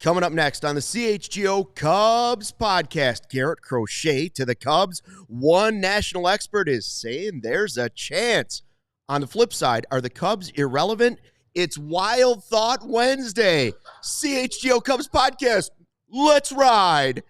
Coming up next on the CHGO Cubs Podcast, Garrett Crochet to the Cubs. One national expert is saying there's a chance. On the flip side, are the Cubs irrelevant? It's Wild Thought Wednesday. CHGO Cubs Podcast. Let's ride.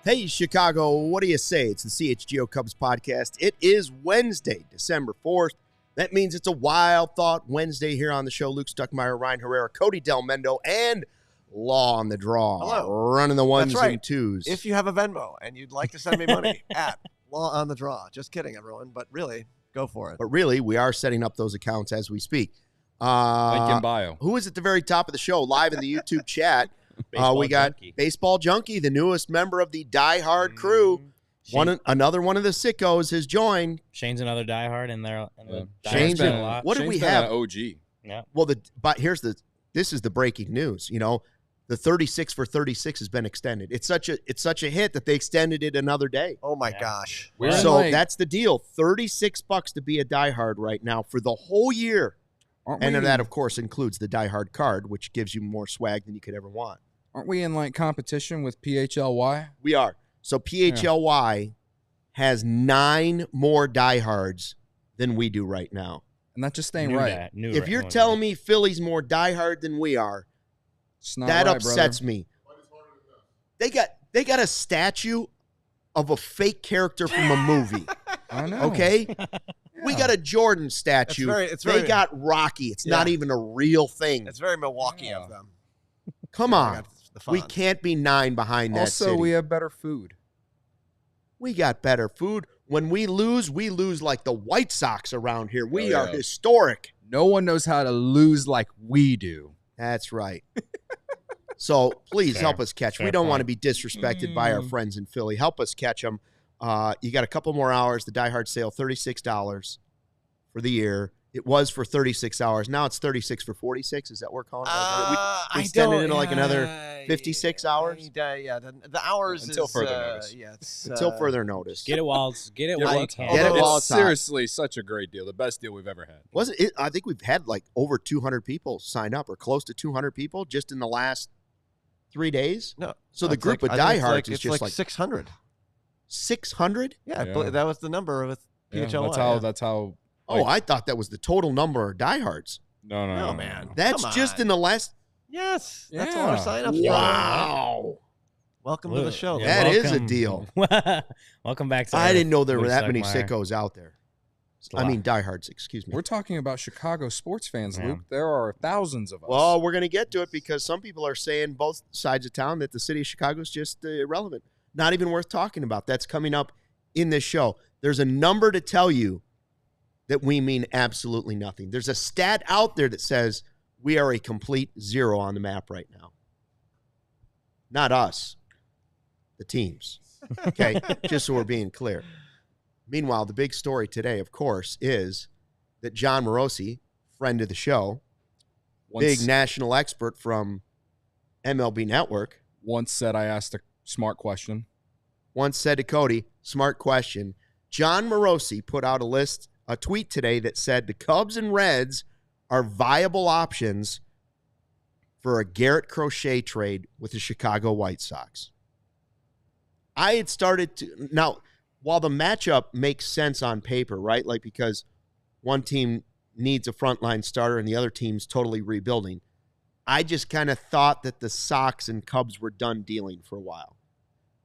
Hey, Chicago, what do you say? It's the CHGO Cubs Podcast. It is Wednesday, December 4th. That means it's a Wild Thought Wednesday here on the show. Luke Stuckmeyer, Ryan Herrera, Cody Delmendo, and Law on the Draw. Hello. Running the ones That's right. and twos. If you have a Venmo and you'd like to send me money at Law on the Draw. Just kidding, everyone. But really, go for it. But really, we are setting up those accounts as we speak. Link in bio. Who is at the very top of the show, live in the YouTube chat? We got Junkie. Baseball Junkie, the newest member of the Die Hard crew. Another one of the sickos has joined. Shane's another diehard, and they're Shane's been been- a lot. What did Shane's we been have? an OG. Yeah, Well, this is the breaking news. You know, the 36 for 36 has been extended. It's such a hit that they extended it another day. Oh, my Yeah. gosh. We're in, So like- that's the deal. $36 to be a diehard right now for the whole year. Aren't And we, that, of course, includes the diehard card, which gives you more swag than you could ever want. aren't we in like competition with PHLY? We are. So PHLY has 9 more diehards than we do right now. And that just ain't Knew right. that, knew If right, you're knew telling that. me Philly's more diehard than we are, It's not that right, upsets brother. me. They got a statue of a fake character from a movie. I know. Okay? We Yeah. got a Jordan statue. it's very- They got Rocky. It's not Yeah. even a real thing. It's very Milwaukee Yeah. of them. Come They on. got the We fonts. can't be 9 behind that Also, city. we have better food. We got better food. When we lose like the White Sox around here. We Oh, are yeah. historic. No one knows how to lose like we do. That's right. So please Fair. help us catch. We Fair don't want to point. be disrespected by our friends in Philly. Help us catch them. You got a couple more hours. The Die Hard sale, $36 for the year. It was for 36 hours. Now it's 36 for 46. Is that what we're calling it? We extended it to like another 56 hours? Yeah, the hours Until is, further notice. Yeah, it's, Until further notice. Get it while it's Get it while while it's it's hot. Get it Although while it's it's hot. seriously such a great deal. The best deal we've ever had. Wasn't it? I think we've had like over 200 people sign up, or close to 200 people just in the last 3 days. No. So the it's group like- of I think it's diehards is it's just like 600. 600. Yeah, I Yeah. believe that was the number with Yeah, PHLY. that's how. Oh, like- I thought that was the total number of diehards. No, No, man. That's Come just on. in the last. Yes, that's all our Yeah. sign-ups. Wow. Welcome to the show. Yeah, That is a welcome. deal. Welcome back to I Earth, didn't know there were Luke that many Stuckmeyer. sickos out there. It's a I lot. mean, diehards, excuse me. We're talking about Chicago sports fans, Yeah. Luke. There are thousands of us. Well, we're going to get to it because some people are saying both sides of town that the city of Chicago is just irrelevant. Not even worth talking about. That's coming up in this show. There's a number to tell you that we mean absolutely nothing. There's a stat out there that says we are a complete zero on the map right now. Not us, the teams. Okay, just so we're being clear. Meanwhile, the big story today, of course, is that John Morosi, friend of the show, big national expert from MLB Network, once said I asked a smart question. once said to Cody, smart question. John Morosi put out a tweet today that said the Cubs and Reds are viable options for a Garrett Crochet trade with the Chicago White Sox. I had started to, now, while the matchup makes sense on paper, right? Like, because one team needs a frontline starter and the other team's totally rebuilding. I just kind of thought that the Sox and Cubs were done dealing for a while.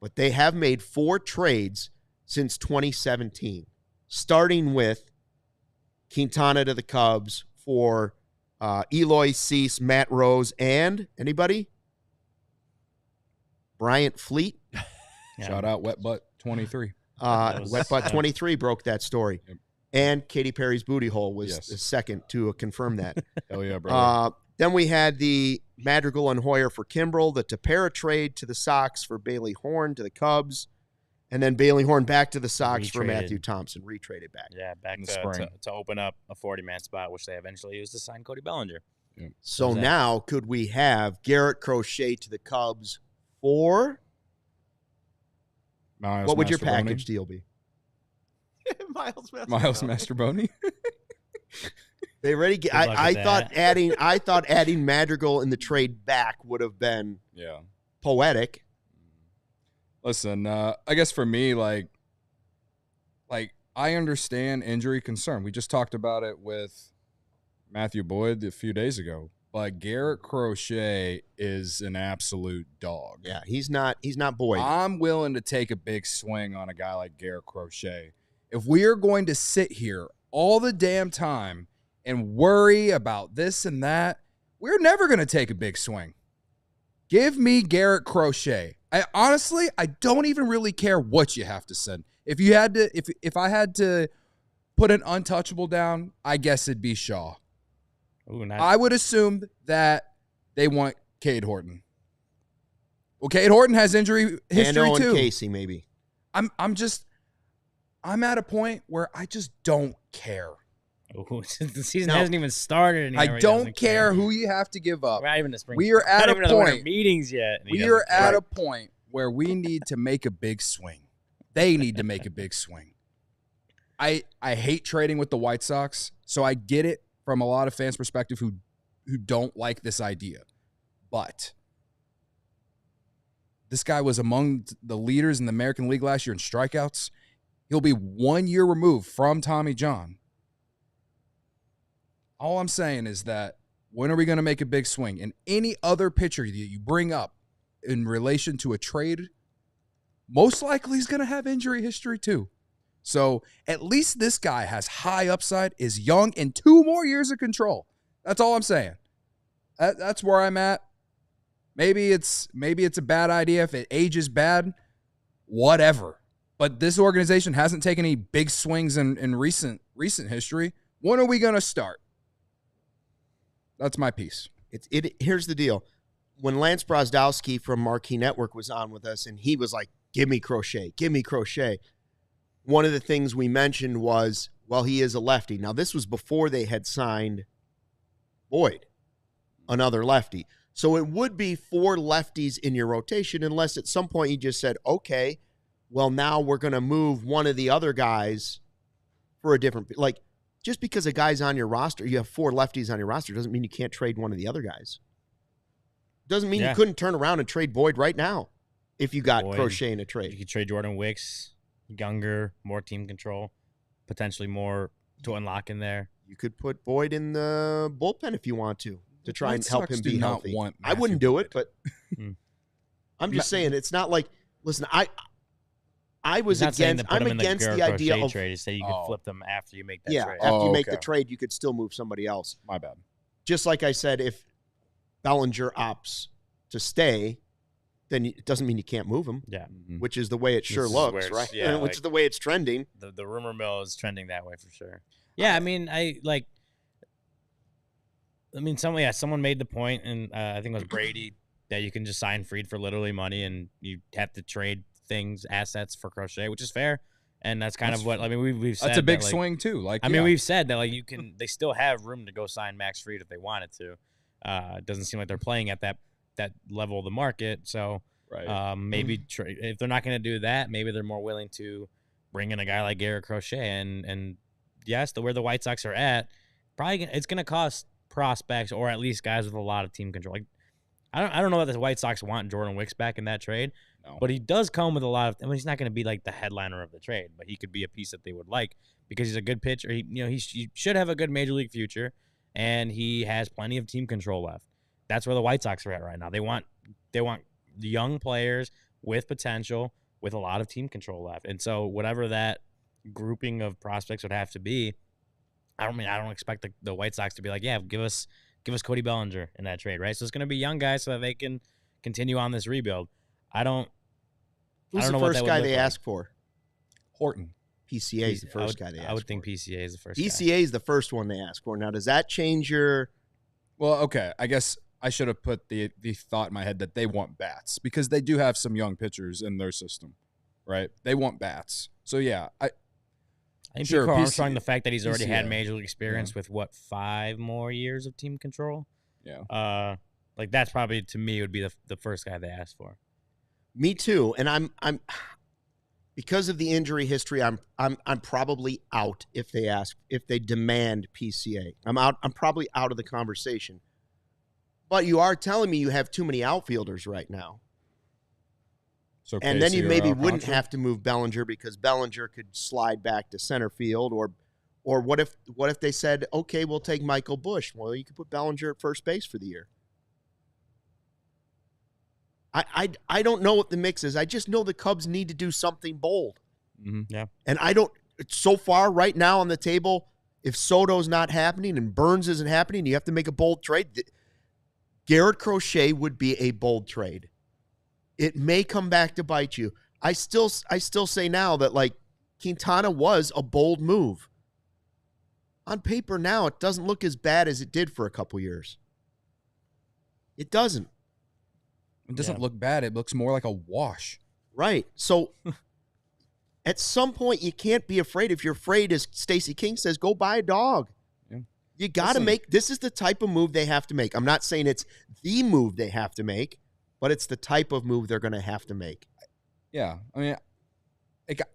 But they have made 4 trades since 2017, starting with Quintana to the Cubs for Eloy Cease, Matt Rose, and anybody? Bryant Fleet? Yeah. Shout out Wet Butt 23. Wet Butt 23 broke that story. Yep. And Katy Perry's booty hole was Yes. the second to confirm that. Hell yeah, brother. Then we had the Madrigal and Hoyer for Kimbrel, the Tepera trade to the Sox for Bailey Horn to the Cubs, and then Bailey Horn back to the Sox for Retraded. Matthew Thompson, retraded back. Yeah, back In the to spring. open up a 40-man spot, which they eventually used to sign Cody Bellinger. So Exactly. now could we have Garrett Crochet to the Cubs for Miles what would your Mastrobuoni. package deal be? Miles Miles Mastrobuoni. They already Good luck I with thought that. I thought adding Madrigal in the trade back would have been Yeah. poetic. Listen, I guess for me, like I understand injury concern. We just talked about it with Matthew Boyd a few days ago. But Garrett Crochet is an absolute dog. Yeah, he's not Boyd. I'm willing to take a big swing on a guy like Garrett Crochet. If we are going to sit here all the damn time and worry about this and that, we're never going to take a big swing. Give me Garrett Crochet. I don't even really care what you have to send. If I had to put an untouchable down, I guess it'd be Shaw. Ooh, not, I would assume that they want Cade Horton. Well, Cade Horton has injury history and too. Casey maybe. I'm at a point where I just don't care. ooh, the season No. hasn't even started. And he I already don't doesn't care who you have to give up. We're not even in spring. We are at not a even in the winter point- meetings yet. and he We doesn't are care. at a point where we need to make a big swing. They need to make a big swing. I hate trading with the White Sox, so I get it from a lot of fans' perspective who don't like this idea. But this guy was among the leaders in the American League last year in strikeouts. He'll be 1 year removed from Tommy John. All I'm saying is that when are we going to make a big swing? And any other pitcher that you bring up in relation to a trade, most likely he's going to have injury history too. So at least this guy has high upside, is young, and 2 more years of control. That's all I'm saying. That's where I'm at. Maybe it's a bad idea if it ages bad, whatever. But this organization hasn't taken any big swings in recent history. When are we going to start? That's my piece. Here's the deal. When Lance Brozdowski from Marquee Network was on with us and he was like, give me Crochet. One of the things we mentioned was, well, he is a lefty. Now, this was before they had signed Boyd, another lefty. So it would be 4 lefties in your rotation unless at some point you just said, okay, well, now we're going to move one of the other guys for a different – like, just because a guy's on your roster, you have 4 lefties on your roster, doesn't mean you can't trade one of the other guys. Doesn't mean you couldn't turn around and trade Boyd right now if you got Boyd, Crochet in a You trade. could trade Jordan Wicks, younger, more team control, potentially more to unlock in there. You could put Boyd in the bullpen if you want to try and White help Sox him do be not healthy. want I wouldn't do it, but Hmm. I'm just saying it's not like – listen, I was He's not saying to against – put I'm him in against Garrett the idea Crochet of trade. He said you could flip them after you make that trade. after you make okay. the trade, you could still move somebody else. My bad. Just like I said, if Bellinger opts to stay, then it doesn't mean you can't move him, Yeah. which is the way it sure This is where looks, it's- right? yeah, which like- is the way it's trending. The rumor mill is trending that way for sure. Yeah, I mean, someone made the point, and I think it was Brady, that you can just sign Fried for literally money, and you have to trade assets for Crochet, which is fair, and that's kind of what we've said. That's a big that, like, swing too. Like we've said that you can. They still have room to go sign Max Fried if they wanted to. It doesn't seem like they're playing at that level of the market, so right. maybe if they're not going to do that, maybe they're more willing to bring in a guy like Garrett Crochet, and yes, where the White Sox are at, probably it's going to cost prospects or at least guys with a lot of team control. Like, I don't know that the White Sox want Jordan Wicks back in that trade, No. but he does come with a lot of. I mean, he's not going to be like the headliner of the trade, but he could be a piece that they would like because he's a good pitcher. He should have a good major league future, and he has plenty of team control left. That's where the White Sox are at right now. They want young players with potential, with a lot of team control left. And so whatever that grouping of prospects would have to be, I don't expect the White Sox to be like, yeah, give us Cody Bellinger in that trade, right? So it's going to be young guys so that they can continue on this rebuild. I don't Who's don't the know what first that would guy look they like. ask for? Horton. PCA is the first guy they ask for. I would think PCA is the first guy. PCA is the first one they ask for. Now, does that change your... Well, okay. I guess I should have put the thought in my head that they want bats because they do have some young pitchers in their system, right? They want bats. So, yeah. I think Sure, Crow-Armstrong, the fact that he's already had PCA. major league experience with, 5 more years of team control? Yeah. Like, that's probably, to me, would be the first guy they asked for. Me too. And I'm because of the injury history, I'm probably out if they demand PCA. I'm out. I'm probably out of the conversation. But you are telling me you have too many outfielders right now. So And then you Casey or maybe Alcantara? wouldn't have to move Bellinger because Bellinger could slide back to center field, or what if they said, okay, we'll take Michael Busch? Well, you could put Bellinger at first base for the year. I don't know what the mix is. I just know the Cubs need to do something bold. Mm-hmm. Yeah. And so far right now on the table, if Soto's not happening and Burns isn't happening, you have to make a bold trade. Garrett Crochet would be a bold trade. It may come back to bite you. I still say now that like Quintana was a bold move. On paper now, it doesn't look as bad as it did for a couple years. It doesn't. It doesn't look bad. It looks more like a wash. Right. So at some point, you can't be afraid. If you're afraid, as Stacey King says, go buy a dog. Yeah. You got to make – this is the type of move they have to make. I'm not saying it's the move they have to make, but it's the type of move they're going to have to make. Yeah. I mean,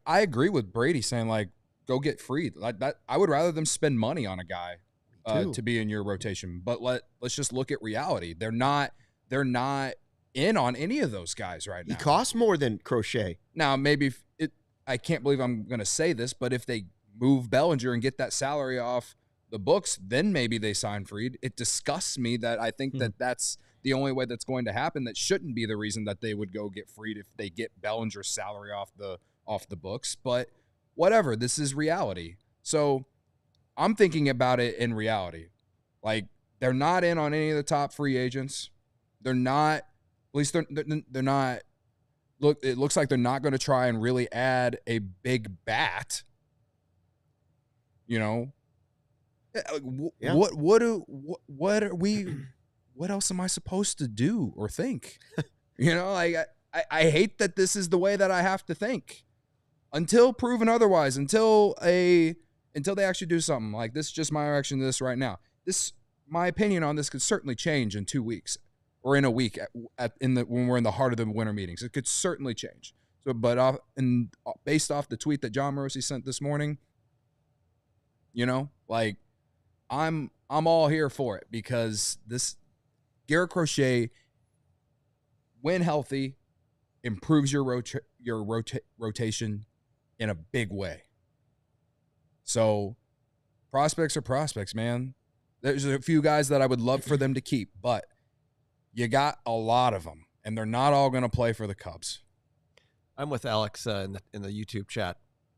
I agree with Brady saying, like, go get Fried. Like that, I would rather them spend money on a guy to be in your rotation. But let's just look at reality. They're not in on any of those guys right now. He costs more than Crochet. Now, maybe I can't believe I'm going to say this, but if they move Bellinger and get that salary off the books, then maybe they sign Fried. It disgusts me that I think that that's the only way that's going to happen. That shouldn't be the reason that they would go get Fried if they get Bellinger's salary off the books. But whatever, this is reality. So I'm thinking about it in reality. Like, they're not in on any of the top free agents. They're not. At least they're not. Look, it looks like they're not going to try and really add a big bat. You know, what are we? What else am I supposed to do or think? You know, like I hate that this is the way that I have to think until proven otherwise. Until they actually do something. Like, this is just my reaction to this right now. My opinion on this could certainly change in 2 weeks. Or in a week when we're in the heart of the winter meetings. It could certainly change. So, but based off the tweet that John Morosi sent this morning, you know, like I'm all here for it because this Garrett Crochet, when healthy, improves your rotation in a big way. So prospects are prospects, man. There's a few guys that I would love for them to keep, but you got a lot of them, and they're not all going to play for the Cubs. I'm with Alex in the YouTube chat.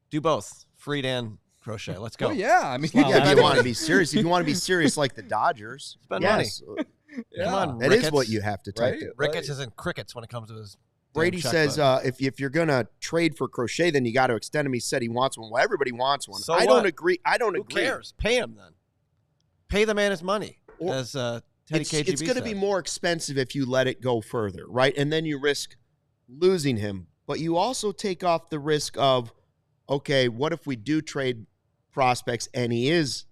Do both, Fried and Crochet. Let's go. Oh, yeah. I mean, If you want to be serious, like the Dodgers, spend money. Yeah. Come on, that is what you have to type. Right? Ricketts isn't crickets when it comes to his. Brady says if you're going to trade for Crochet, then you got to extend him. He said he wants one. Well, everybody wants one. So I don't agree. Who cares? Pay him then. Pay the man his money. As Teddy KGB it's going to be more expensive if you let it go further, right? And then you risk losing him. But you also take off the risk of, okay, what if we do trade prospects and he is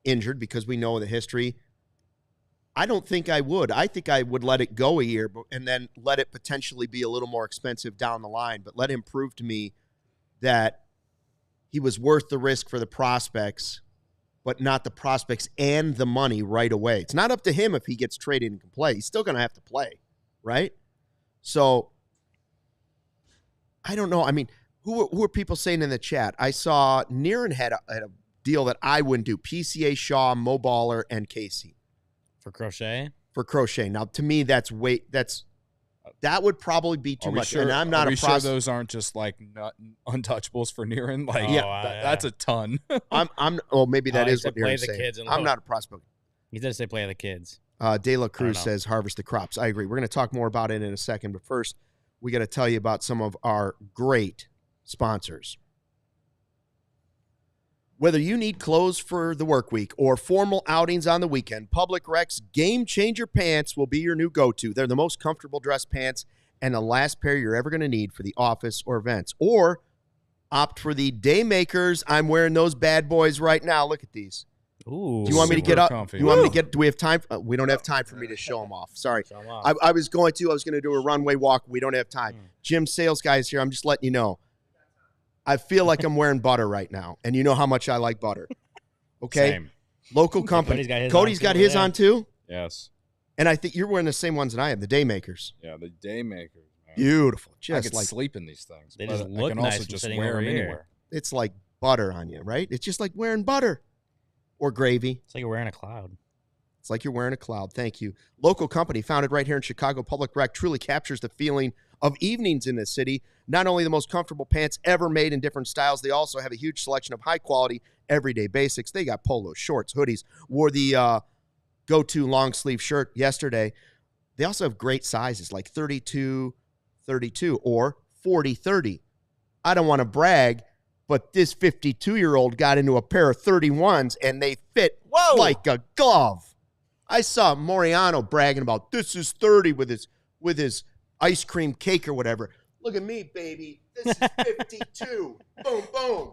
injured because we know the history? I don't think I would. I think I would let it go a year and then let it potentially be a little more expensive down the line, but let him prove to me that he was worth the risk for the prospects, but not the prospects and the money right away. It's not up to him if he gets traded and can play. He's still going to have to play, right? So, I don't know. I mean, who are people saying in the chat? I saw Niren had a deal that I wouldn't do. PCA, Shaw, Mo Baller, and Casey. For Crochet? For Crochet. Now, to me, that would probably be too much. Sure, and I'm not sure those aren't just like untouchables for Niren? Like, that's a ton. Maybe that is what Niren's the saying. kids I'm not a prospect. He did say play the kids. De La Cruz says harvest the crops. I agree. We're going to talk more about it in a second, but first, we got to tell you about some of our great sponsors. Whether you need clothes for the work week or formal outings on the weekend, Public Rec's Game Changer Pants will be your new go-to. They're the most comfortable dress pants and the last pair you're ever going to need for the office or events. Or opt for the Day Makers. I'm wearing those bad boys right now. Look at these. Ooh, do you want me to get up? Comfy. You want me to get? Do we have time? We don't have time for me to show them off. Sorry. Show 'em off. I was going to do a runway walk. We don't have time. Jim Sales Guy's here. I'm just letting you know. I feel like I'm wearing butter right now, and you know how much I like butter. Okay? Same. Local company. Cody's got his on too? Yes. And I think you're wearing the same ones that I am, the Day Makers. Yeah, the Day Makers. Man. Beautiful. I Just could like sleep in these things. They but just I look can nice also from just sitting wear over them here. anywhere. it's like butter on you, right? It's just like wearing butter or gravy. It's like you're wearing a cloud. It's like you're wearing a cloud. Thank you. Local company founded right here in Chicago. Public Rec truly captures the feeling of evenings in the city. Not only the most comfortable pants ever made in different styles, they also have a huge selection of high-quality, everyday basics. They got polos, shorts, hoodies. Wore the go-to long-sleeve shirt yesterday. They also have great sizes like 32, 32, or 40, 30. I don't want to brag, but this 52-year-old got into a pair of 31s, and they fit like a glove. I saw Moriano bragging about this is 30 with his ice cream cake or whatever. Look at me, baby. This is 52. Boom, boom.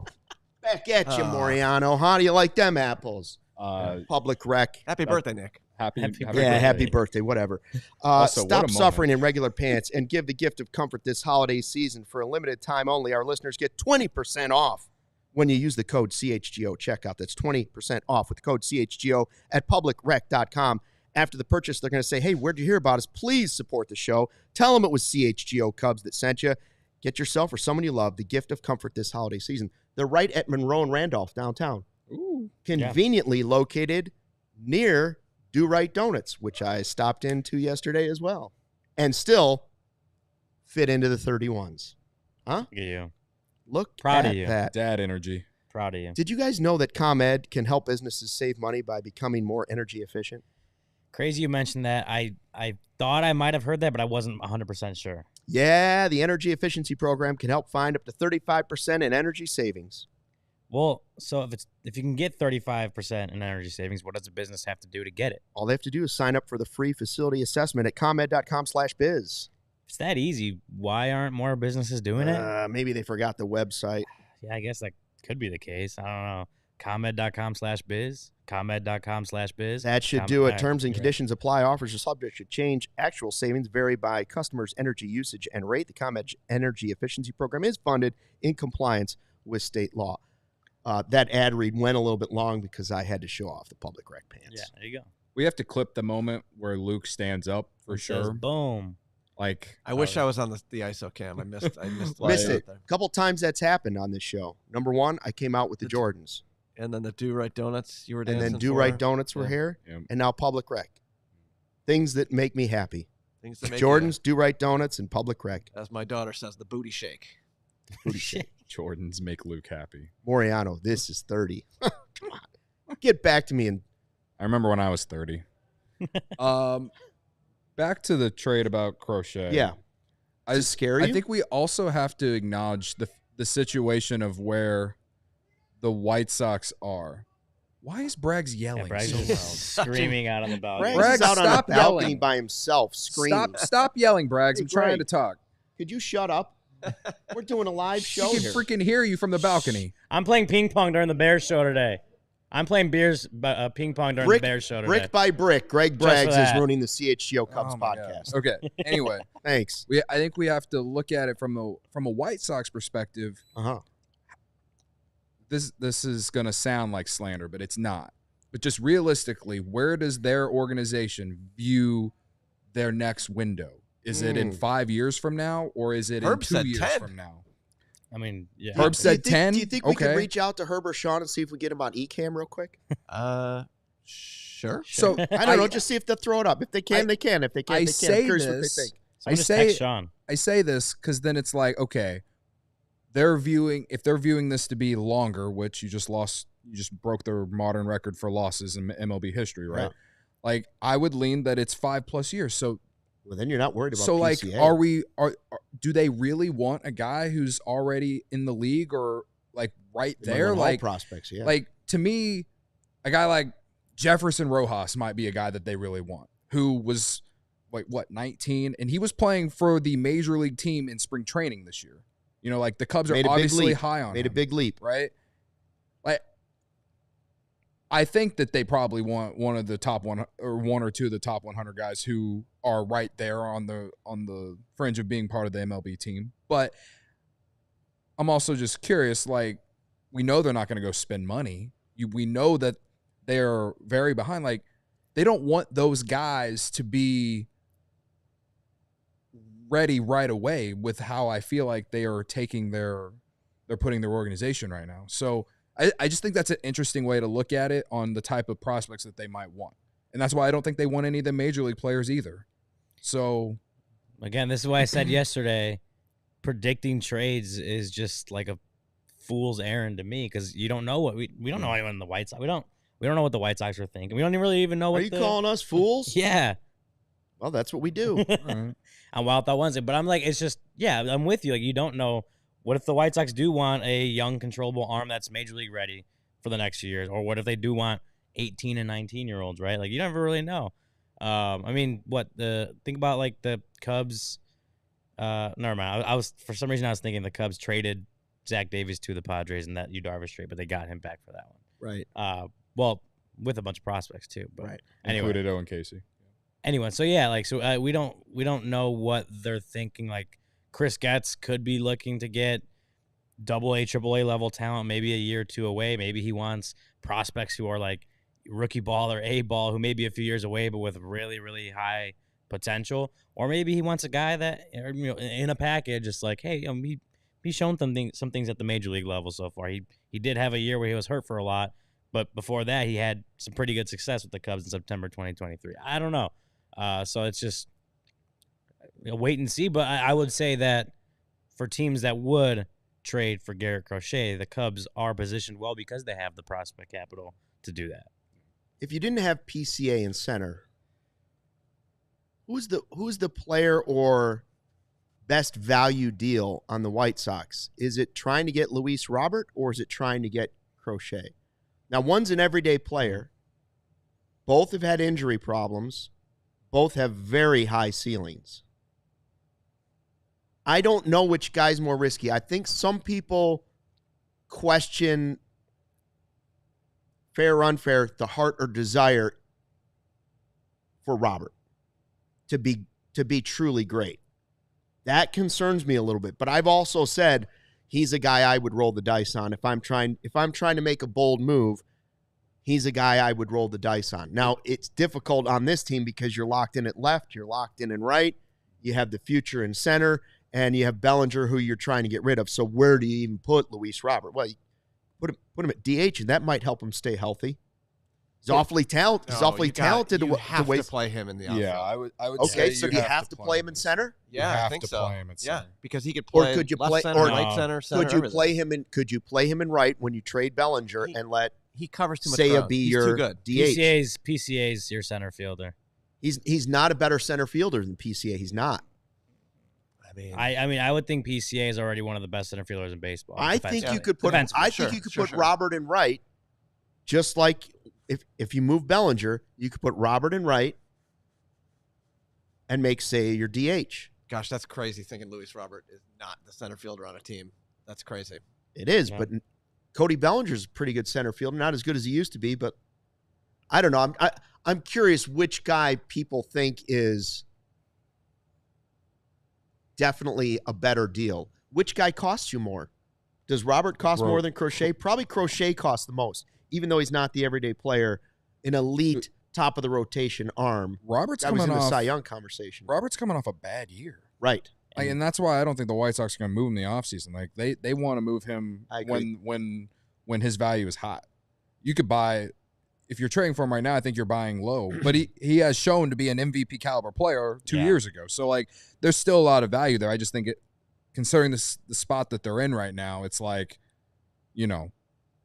Back at you, Moriano. How do you like them apples? Public Rec. Happy birthday, Nick. Happy Birthday, whatever. Also, what Stop a suffering in regular pants and give the gift of comfort this holiday season. For a limited time only, our listeners get 20% off when you use the code CHGO checkout. That's 20% off with the code CHGO at publicrec.com. After the purchase, they're going to say, hey, where'd you hear about us? Please support the show. Tell them it was CHGO Cubs that sent you. Get yourself or someone you love the gift of comfort this holiday season. They're right at Monroe and Randolph downtown. Ooh. Conveniently located near Do Right Donuts, which I stopped into yesterday as well. And still fit into the 31s. Huh? Look at you. Look Proud at of you. that. Dad energy. Proud of you. Did you guys know that ComEd can help businesses save money by becoming more energy efficient? Crazy you mentioned that. I thought I might have heard that, but I wasn't 100% sure. Yeah, the energy efficiency program can help find up to 35% in energy savings. Well, so if you can get 35% in energy savings, what does a business have to do to get it? All they have to do is sign up for the free facility assessment at comed.com/biz. It's that easy. Why aren't more businesses doing it? Maybe they forgot the website. Yeah, I guess that could be the case. I don't know. ComEd.com/biz. ComEd.com/biz. That should do it. Terms and conditions apply. Offers are subject to change. Actual savings vary by customers' energy usage and rate. The ComEd Energy Efficiency Program is funded in compliance with state law. That ad read went a little bit long because I had to show off the Public Rec pants. Yeah, there you go. We have to clip the moment where Luke stands up for It says, sure. boom. Like I wish I was on the ISO cam. I missed Missed it. it. A couple times that's happened on this show. Number one, I came out with the Jordans. And then the Do Right Donuts you were And dancing then Do for. Right Donuts were Yeah. here. Yeah. And now Public Rec. Things that make me happy. Things that make Jordans, Do Right Donuts, and Public Rec. as my daughter says, the booty shake. Booty shake. Jordans make Luke happy. Moriano, this is 30. Come on. Get back to me. And I remember when I was 30. Back to the trade about Crochet. yeah. Does it scare you? I think we also have to acknowledge the situation of where the White Sox are. Why is Braggs yelling Yeah, Bragg's so just loud? screaming out on the balcony. Braggs is Braggs, out on the stop balcony yelling. by himself screaming. Stop yelling, Braggs. Hey, I'm trying Greg. to talk. Could you shut up? We're doing a live show She can here. freaking hear you from the balcony. I'm playing ping pong during the Bears show today. I'm playing ping pong during the Bears show today. Brick by brick, Greg Just for Braggs is that. ruining the CHGO Cubs Oh my podcast. God. Okay. Anyway, Thanks. I think we have to look at it from a White Sox perspective. Uh-huh. This is going to sound like slander, but it's not. But just realistically, where does their organization view their next window? Is it in 5 years from now, or is it Herb in 2 said years 10. from now? I mean, yeah. Herb said 10. Do you think we Okay. could reach out to Herb or Sean and see if we get him on eCam real quick? Sure. So I don't know. Just see if they'll throw it up. If they can, they can. If they can't, I they can't. say I'm curious what they this- think. Someone just text Sean. I say this because then it's like, okay, if they're viewing this to be longer, which you just broke their modern record for losses in MLB history, right? Yeah. Like I would lean that it's 5+ years. So Well, then you're not worried about So like, PCA. do they really want a guy who's already in the league or like right They might there? want all Like prospects, yeah. Like to me, a guy like Jefferson Rojas might be a guy that they really want, who was like 19, and he was playing for the major league team in spring training this year. You know, like the Cubs are obviously high on him. Made a big leap, right? Like, I think that they probably want one of the top one or one or two of the top 100 guys who are right there on the fringe of being part of the MLB team. But I'm also just curious. Like, we know they're not going to go spend money. We know that they're very behind. Like, they don't want those guys to be ready right away with how I feel like they are taking they're putting their organization right now. So I just think that's an interesting way to look at it on the type of prospects that they might want. And that's why I don't think they want any of the major league players either. So again, this is why I said yesterday, predicting trades is just like a fool's errand to me, because you don't know what we don't know anyone in the White Sox. We don't know what the White Sox are thinking. We don't really even know what. Are you calling us fools? Yeah. Well, that's what we do. right. I'm Wild Thought Wednesday, but I'm like, it's just, yeah, I'm with you. Like, you don't know. What if the White Sox do want a young, controllable arm that's major league ready for the next few years? Or what if they do want 18 and 19-year-olds, right? Like, you never really know. I mean, think about, like, the Cubs. Never mind. For some reason, I was thinking the Cubs traded Zach Davies to the Padres in that Yu Darvish trade, but they got him back for that one. Right. Well, with a bunch of prospects, too. But Right. Anyway. Included Owen Casey. Anyway, so yeah, like, so we don't know what they're thinking. Like, Chris Getz could be looking to get AA, AAA level talent, maybe a year or two away. Maybe he wants prospects who are like rookie ball or A ball, who may be a few years away, but with really, really high potential. Or maybe he wants a guy that, you know, in a package, just like, hey, he's shown some things at the major league level so far. He did have a year where he was hurt for a lot, but before that, he had some pretty good success with the Cubs in September 2023. I don't know. So it's just wait and see. But I would say that for teams that would trade for Garrett Crochet, the Cubs are positioned well because they have the prospect capital to do that. If you didn't have PCA in center, who's the player or best value deal on the White Sox? Is it trying to get Luis Robert or is it trying to get Crochet? Now, one's an everyday player. Both have had injury problems. Both have very high ceilings. I don't know which guy's more risky. I think some people question, fair or unfair, the heart or desire for Robert to be truly great. That concerns me a little bit. But I've also said he's a guy I would roll the dice on if I'm trying to make a bold move. He's a guy I would roll the dice on. Now, it's difficult on this team because you're locked in at left, you're locked in right, you have the future in center, and you have Bellinger, who you're trying to get rid of. So where do you even put Luis Robert? Well, you put him at DH, and that might help him stay healthy. He's awfully talented. He's awfully talented. You have to play him in the outfield. Yeah, I would. Okay, say so do you have to play him in center? Yeah, I think so. Play him at center. Yeah, because he could play. Or could you left play center, or right center? Could you everything. play him in? Could you play him in right when you trade Bellinger and let He covers too much Seiya ground. be He's your too good. DH? PCA's your center fielder. He's not a better center fielder than PCA. He's not. I mean, I would think PCA is already one of the best center fielders in baseball. I think you could put. Defenseman. I think you could put Robert in right, just like if you move Bellinger, you could put Robert in right and make Seiya your DH. gosh, that's crazy thinking Luis Robert is not the center fielder on a team. That's crazy. It is, Yeah. but Cody Bellinger's a pretty good center fielder. Not as good as he used to be, but I don't know. I'm curious which guy people think is definitely a better deal. Which guy costs you more? Does Robert cost more than Crochet? Probably Crochet costs the most, even though he's not the everyday player, an elite top of the rotation arm. Robert's That was coming in the off. Cy Young conversation. Robert's coming off a bad year. Right. And that's why I don't think the White Sox are going to move him in the offseason. Like they want to move him I agree. when his value is hot. You could buy, if you're trading for him right now, I think you're buying low. But he has shown to be an MVP caliber player 2 years ago. So like there's still a lot of value there. I just think considering the spot that they're in right now, it's like, you know,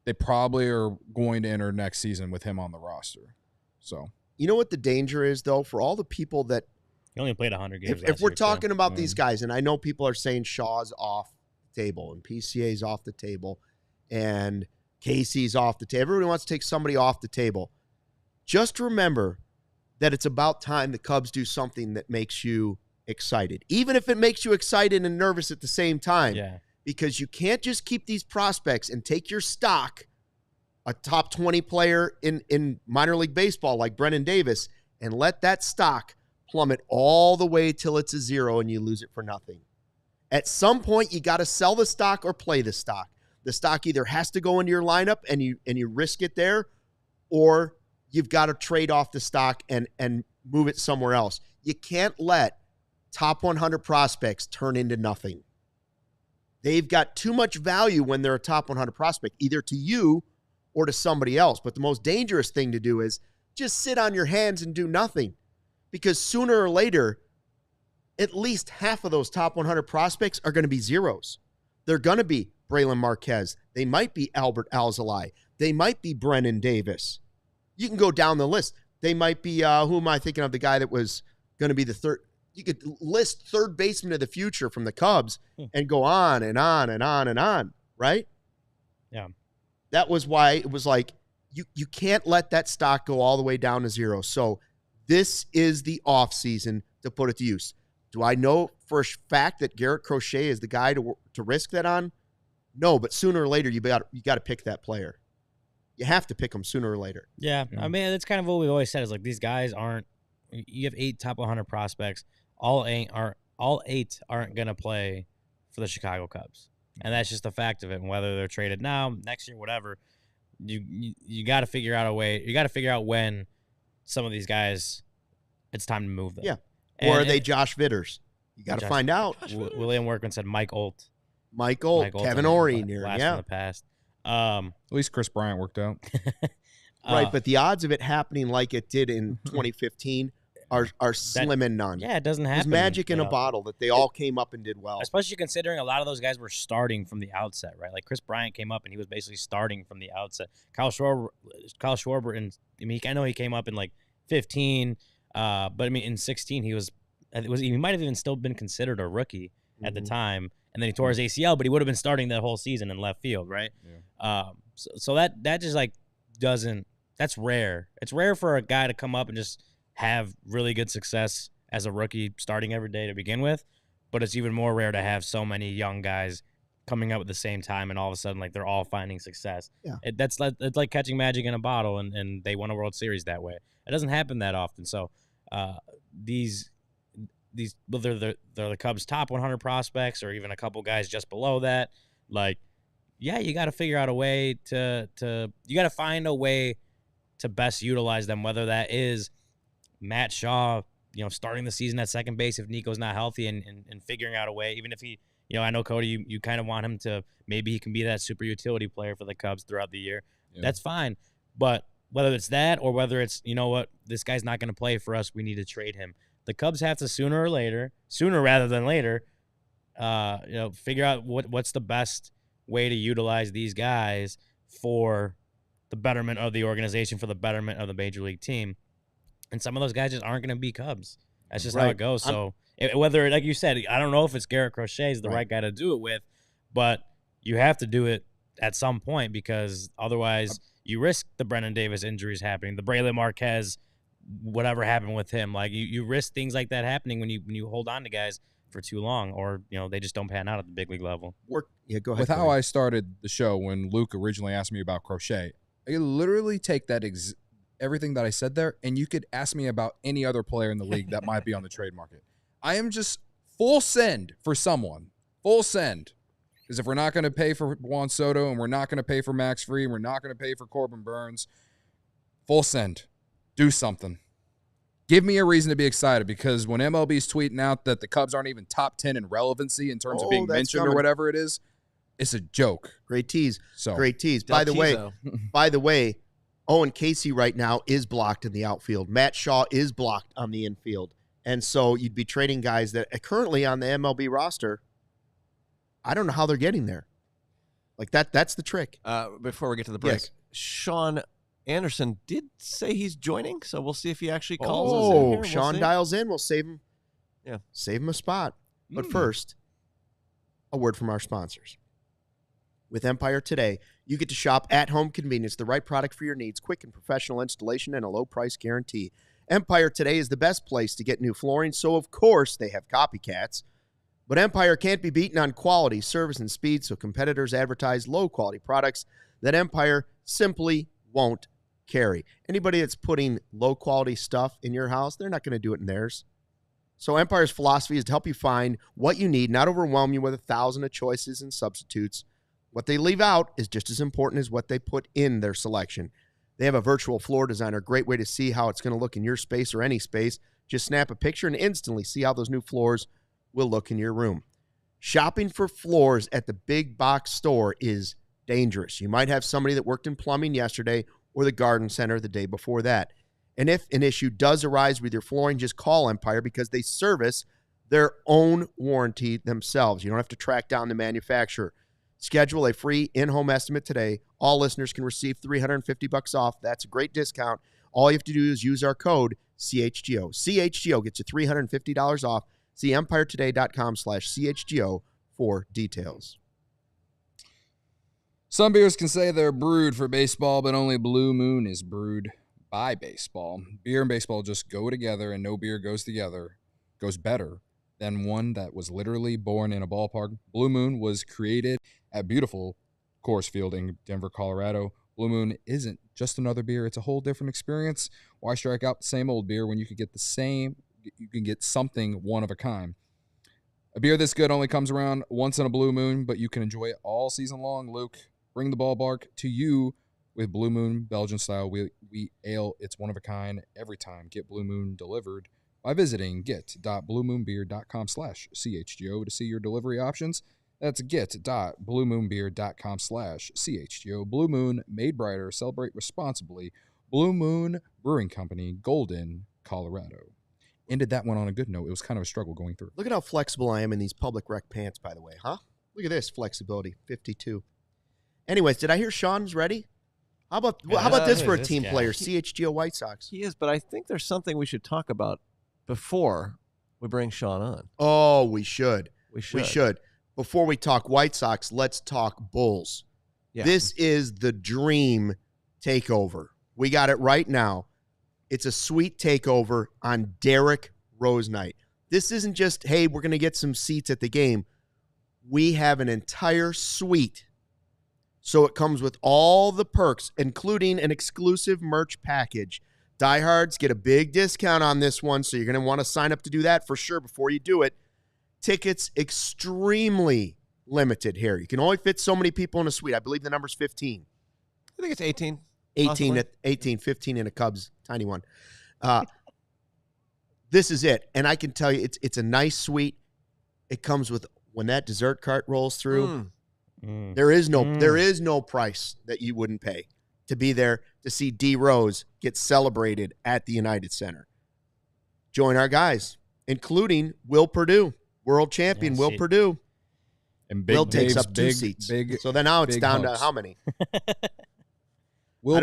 they probably are going to enter next season with him on the roster. So You know what the danger is, though, for all the people that He only played 100 games. If we're talking about these guys, and I know people are saying Shaw's off the table and PCA's off the table and Casey's off the table. Everybody wants to take somebody off the table. Just remember that it's about time the Cubs do something that makes you excited, even if it makes you excited and nervous at the same time. Yeah. Because you can't just keep these prospects and take your stock, a top 20 player in minor league baseball like Brennan Davis, and let that stock plummet all the way till it's a zero and you lose it for nothing. At some point, you got to sell the stock or play the stock. The stock either has to go into your lineup and you risk it there, or you've got to trade off the stock and move it somewhere else. You can't let top 100 prospects turn into nothing. They've got too much value when they're a top 100 prospect, either to you or to somebody else. But the most dangerous thing to do is just sit on your hands and do nothing, because sooner or later, at least half of those top 100 prospects are going to be zeros. They're going to be Braylon Marquez. They might be Albert Alzolay. They might be Brennan Davis. You can go down the list. They might be, who am I thinking of, the guy that was going to be the third? You could list third baseman of the future from the Cubs and go on and on and on and on, right? Yeah. That was why it was like, you can't let that stock go all the way down to zero. So this is the offseason to put it to use. Do I know for a fact that Garrett Crochet is the guy to risk that on? No, but sooner or later, you got to pick that player. You have to pick them sooner or later. Yeah. I mean, that's kind of what we've always said, is like, these guys aren't – you have 8 top 100 prospects. All eight aren't going to play for the Chicago Cubs. And that's just the fact of it. And whether they're traded now, next year, whatever, you got to figure out a way. You got to figure out when some of these guys, it's time to move them. Yeah. Or are they Josh Vitters? You got to find out. William Workman said Mike Olt. Mike Olt, Kevin Orie near, in the past. At least Chris Bryant worked out. Right, but the odds of it happening like it did in 2015 are slim and none. Yeah, it doesn't happen. It's magic in a bottle that they all came up and did well. Especially considering a lot of those guys were starting from the outset, right? Like Chris Bryant came up and he was basically starting from the outset. Kyle Schwarber, and I mean, I know he came up in like 15, but I mean in 16 he might have even still been considered a rookie at the time, and then he tore his ACL, but he would have been starting that whole season in left field, right? Yeah. So that just like doesn't. That's rare. It's rare for a guy to come up and just have really good success as a rookie starting every day to begin with, but it's even more rare to have so many young guys coming up at the same time and all of a sudden like they're all finding success. Yeah. It's like catching magic in a bottle, and they won a World Series that way. It doesn't happen that often. So whether they're the Cubs' top 100 prospects or even a couple guys just below that, like, yeah, you got to figure out a way you got to find a way to best utilize them, whether that is Matt Shaw, starting the season at second base if Nico's not healthy, and figuring out a way, even if he, I know, Cody, you kind of want him to, maybe he can be that super utility player for the Cubs throughout the year. Yeah. That's fine. But whether it's that or whether it's, this guy's not going to play for us, we need to trade him. The Cubs have to sooner rather than later, figure out what's the best way to utilize these guys for the betterment of the organization, for the betterment of the major league team. And some of those guys just aren't going to be Cubs. That's just how it goes. So whether, like you said, I don't know if it's Garrett Crochet is the right guy to do it with, but you have to do it at some point, because otherwise you risk the Brennan Davis injuries happening, the Braylon Marquez, whatever happened with him. Like you risk things like that happening when you hold on to guys for too long, or they just don't pan out at the big league level. Go ahead. With how I started the show, when Luke originally asked me about Crochet, I could literally take that everything that I said there, and you could ask me about any other player in the league that might be on the trade market. I am just full send for someone. Full send. Because if we're not going to pay for Juan Soto, and we're not going to pay for Max Fried, and we're not going to pay for Corbin Burns, full send. Do something. Give me a reason to be excited, because when MLB's tweeting out that the Cubs aren't even top 10 in relevancy in terms of being mentioned or whatever it is, it's a joke. Great tease. Great tease. By the way, Owen Casey right now is blocked in the outfield. Matt Shaw is blocked on the infield. And so you'd be trading guys that are currently on the MLB roster. I don't know how they're getting there. Like that's the trick. Before we get to the break, yes. Sean Anderson did say he's joining, so we'll see if he actually calls us in here. Sean dials in. We'll save him Yeah. Save them a spot. But first, a word from our sponsors. With Empire Today, you get to shop at home convenience, the right product for your needs, quick and professional installation, and a low price guarantee. Empire Today is the best place to get new flooring, so of course they have copycats. But Empire can't be beaten on quality, service, and speed, so competitors advertise low-quality products that Empire simply won't carry. Anybody that's putting low-quality stuff in your house, they're not going to do it in theirs. So Empire's philosophy is to help you find what you need, not overwhelm you with 1,000 of choices and substitutes. What they leave out is just as important as what they put in their selection. They have a virtual floor designer, great way to see how it's going to look in your space or any space. Just snap a picture and instantly see how those new floors will look in your room. Shopping for floors at the big box store is dangerous. You might have somebody that worked in plumbing yesterday or the garden center the day before that. And if an issue does arise with your flooring, just call Empire because they service their own warranty themselves. You don't have to track down the manufacturer. Schedule a free in-home estimate today. All listeners can receive $350 off. That's a great discount. All you have to do is use our code CHGO. CHGO gets you $350 off. See empiretoday.com/CHGO for details. Some beers can say they're brewed for baseball, but only Blue Moon is brewed by baseball. Beer and baseball just go together, and no beer goes better than one that was literally born in a ballpark. Blue Moon was created at beautiful Coors Field in Denver, Colorado. Blue Moon isn't just another beer. It's a whole different experience. Why strike out the same old beer when you could get something one of a kind? A beer this good only comes around once in a blue moon, but you can enjoy it all season long. Luke, bring the ballpark to you with Blue Moon Belgian style wheat ale. It's one of a kind every time. Get Blue Moon delivered by visiting get.bluemoonbeer.com/CHGO to see your delivery options. That's get.bluemoonbeer.com/CHGO. Blue Moon, made brighter. Celebrate responsibly. Blue Moon Brewing Company, Golden, Colorado. Ended that one on a good note. It was kind of a struggle going through. Look at how flexible I am in these public rec pants, by the way, huh? Look at this flexibility, 52. Anyways, did I hear Sean's ready? How about this for a team player, CHGO White Sox? He is, but I think there's something we should talk about before we bring Sean on. Oh, we should. We should. We should. Before we talk White Sox, let's talk Bulls. Yeah. This is the dream takeover. We got it right now. It's a sweet takeover on Derrick Rose night. This isn't just, hey, we're going to get some seats at the game. We have an entire suite. So it comes with all the perks, including an exclusive merch package. Diehards get a big discount on this one, so you're going to want to sign up to do that for sure before you do it. Tickets extremely limited here. You can only fit so many people in a suite. I believe the number's 15. I think it's 18. 15 in a Cubs tiny one. This is it. And I can tell you it's a nice suite. It comes with, when that dessert cart rolls through, there is no price that you wouldn't pay to be there to see D Rose get celebrated at the United Center. Join our guys, including Will Perdue, world champion Will Perdue. And Will takes up two seats. So then now it's down to how many? Will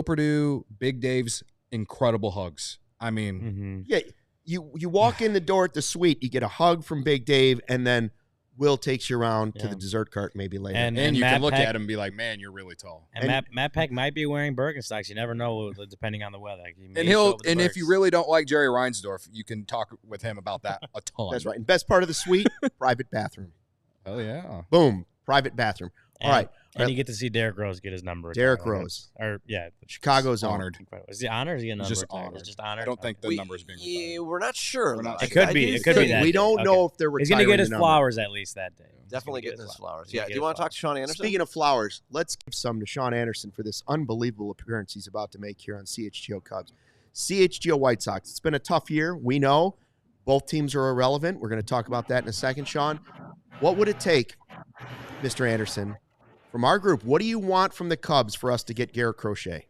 Perdue, Big Dave's incredible hugs. I mean, yeah, you walk in the door at the suite, you get a hug from Big Dave, and then Will takes you around to the dessert cart maybe later. And you can look at him and be like, man, you're really tall. And Matt Peck might be wearing Birkenstocks. You never know, depending on the weather. And if you really don't like Jerry Reinsdorf, you can talk with him about that a ton. That's right. And best part of the suite, private bathroom. Oh, yeah. Boom, private bathroom. All right. And you get to see Derrick Rose get his number. Derrick Rose. Chicago's honored. Is he honored? Or is he a number? Just honored. It's just honored. I don't think the number is being retired. We're not sure. It could be. It could be that. We don't know if they're retiring. He's going to get his flowers at least that day. Definitely getting his flowers. Yeah. Do you want to talk to Sean Anderson? Speaking of flowers, let's give some to Sean Anderson for this unbelievable appearance he's about to make here on CHGO Cubs. CHGO White Sox. It's been a tough year. We know both teams are irrelevant. We're going to talk about that in a second, Sean. What would it take, Mr. Anderson, from our group? What do you want from the Cubs for us to get Garrett Crochet?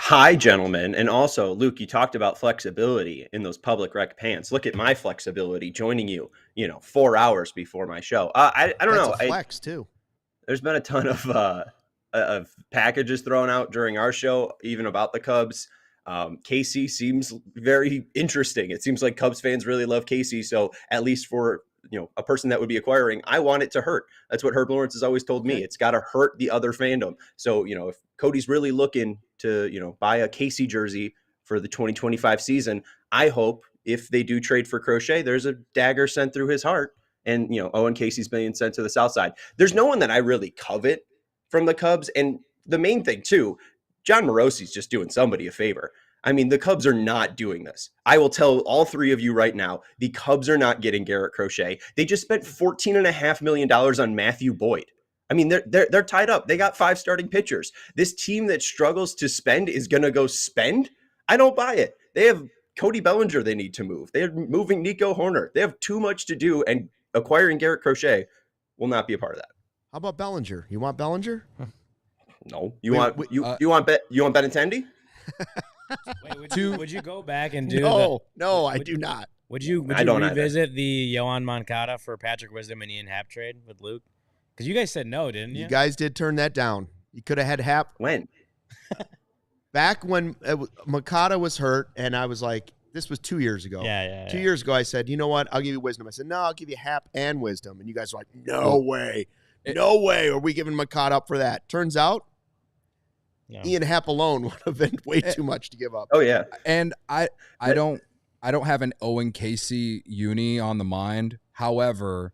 Hi, gentlemen. And also, Luke, you talked about flexibility in those public rec pants. Look at my flexibility joining you, 4 hours before my show. I don't know. That's a flex, too. There's been a ton of packages thrown out during our show, even about the Cubs. Casey seems very interesting. It seems like Cubs fans really love Casey. So at least for a person that would be acquiring, I want it to hurt. That's what Herb Lawrence has always told me. It's got to hurt the other fandom. So, if Cody's really looking to, buy a Casey jersey for the 2025 season, I hope if they do trade for Crochet, there's a dagger sent through his heart and, Owen Casey's being sent to the South Side. There's no one that I really covet from the Cubs. And the main thing too, John Morosi's just doing somebody a favor. I mean, the Cubs are not doing this. I will tell all three of you right now, the Cubs are not getting Garrett Crochet. They just spent $14.5 million on Matthew Boyd. I mean, they're tied up. They got 5 starting pitchers. This team that struggles to spend is going to go spend? I don't buy it. They have Cody Bellinger they need to move. They're moving Nico Horner. They have too much to do, and acquiring Garrett Crochet will not be a part of that. How about Bellinger? You want Bellinger? No. You want Benintendi? Wait, would you go back and do No, I do not. Would you revisit the Yohan Moncada for Patrick Wisdom and Ian Happ trade with Luke? Because you guys said no, didn't you? You guys did turn that down. You could have had Happ. When? Back when Moncada was hurt, and I was like, this was 2 years ago. Yeah. 2 years ago, I said, you know what? I'll give you Wisdom. I said, no, I'll give you Happ and Wisdom. And you guys were like, no way. No way are we giving Moncada up for that. Turns out, Ian Happ alone would have been way too much to give up. Oh yeah, and I don't have an Owen Casey uni on the mind. However,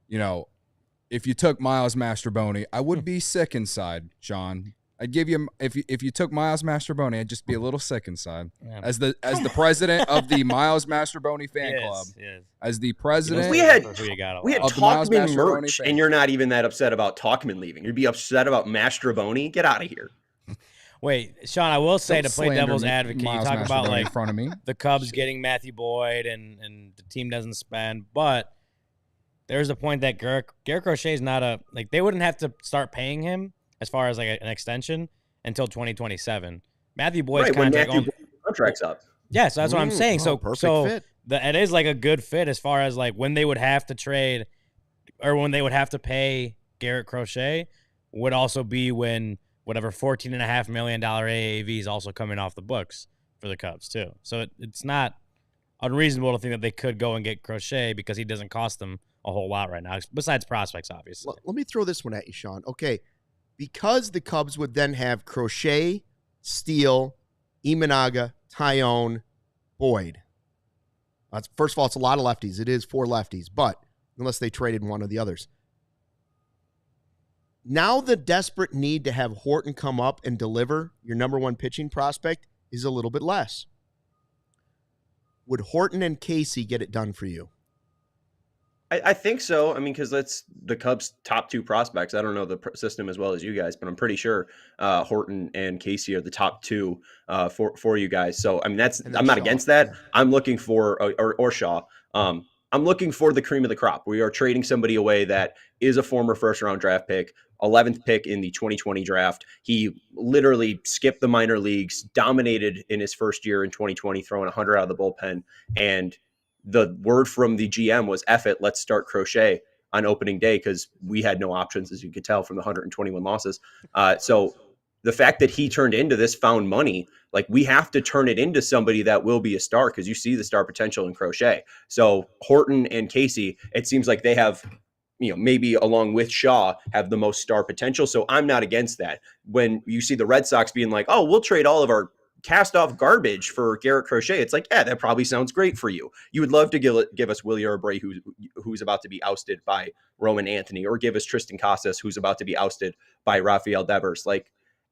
if you took Miles Mastrobuoni, I would be sick inside, Sean. I'd give you if you took Miles Mastrobuoni, I'd just be a little sick inside. Yeah. As the president of the Miles Mastrobuoni fan club. Yes. As the president, we had of Talkman merch, and you're not even that upset about Talkman leaving. You'd be upset about Mastrobuoni. Get out of here. Wait, Sean, I will say, Don't to play devil's slander advocate, you Miles talk about Mastrobuoni in front of me. the Cubs getting Matthew Boyd and the team doesn't spend, but there's a point that Garrett Crochet is not they wouldn't have to start paying him as far as an extension until 2027. Matthew Boyd's contract's up. Yeah, so that's what I'm saying. Perfect fit. It is a good fit as far as when they would have to trade or when they would have to pay Garrett Crochet would also be when whatever $14.5 million AAV is also coming off the books for the Cubs too. So it's not unreasonable to think that they could go and get Crochet because he doesn't cost them a whole lot right now, besides prospects, obviously. Let me throw this one at you, Sean. Okay, because the Cubs would then have Crochet, Steele, Imanaga, Tyone, Boyd. First of all, it's a lot of lefties. It is 4 lefties, but unless they traded one of the others. Now the desperate need to have Horton come up and deliver your number 1 pitching prospect is a little bit less. Would Horton and Casey get it done for you? I think so. I mean, because that's the Cubs' top 2 prospects. I don't know the system as well as you guys, but I'm pretty sure Horton and Casey are the top 2 for you guys. So I mean, I'm not against that. I'm looking for or Shaw. I'm looking for the cream of the crop. We are trading somebody away that is a former first-round draft pick, 11th pick in the 2020 draft. He literally skipped the minor leagues, dominated in his first year in 2020, throwing 100 out of the bullpen, and the word from the GM was, F it, let's start Crochet on opening day because we had no options, as you could tell from the 121 losses. So the fact that he turned into this found money, we have to turn it into somebody that will be a star because you see the star potential in Crochet. So Horton and Casey, it seems like they have, maybe along with Shaw, have the most star potential. So I'm not against that. When you see the Red Sox being like, oh, we'll trade all of our cast off garbage for Garrett Crochet, it's like, yeah, that probably sounds great for you. You would love to give us Willie Abreu, who's about to be ousted by Roman Anthony, or give us Tristan Casas, who's about to be ousted by Rafael Devers.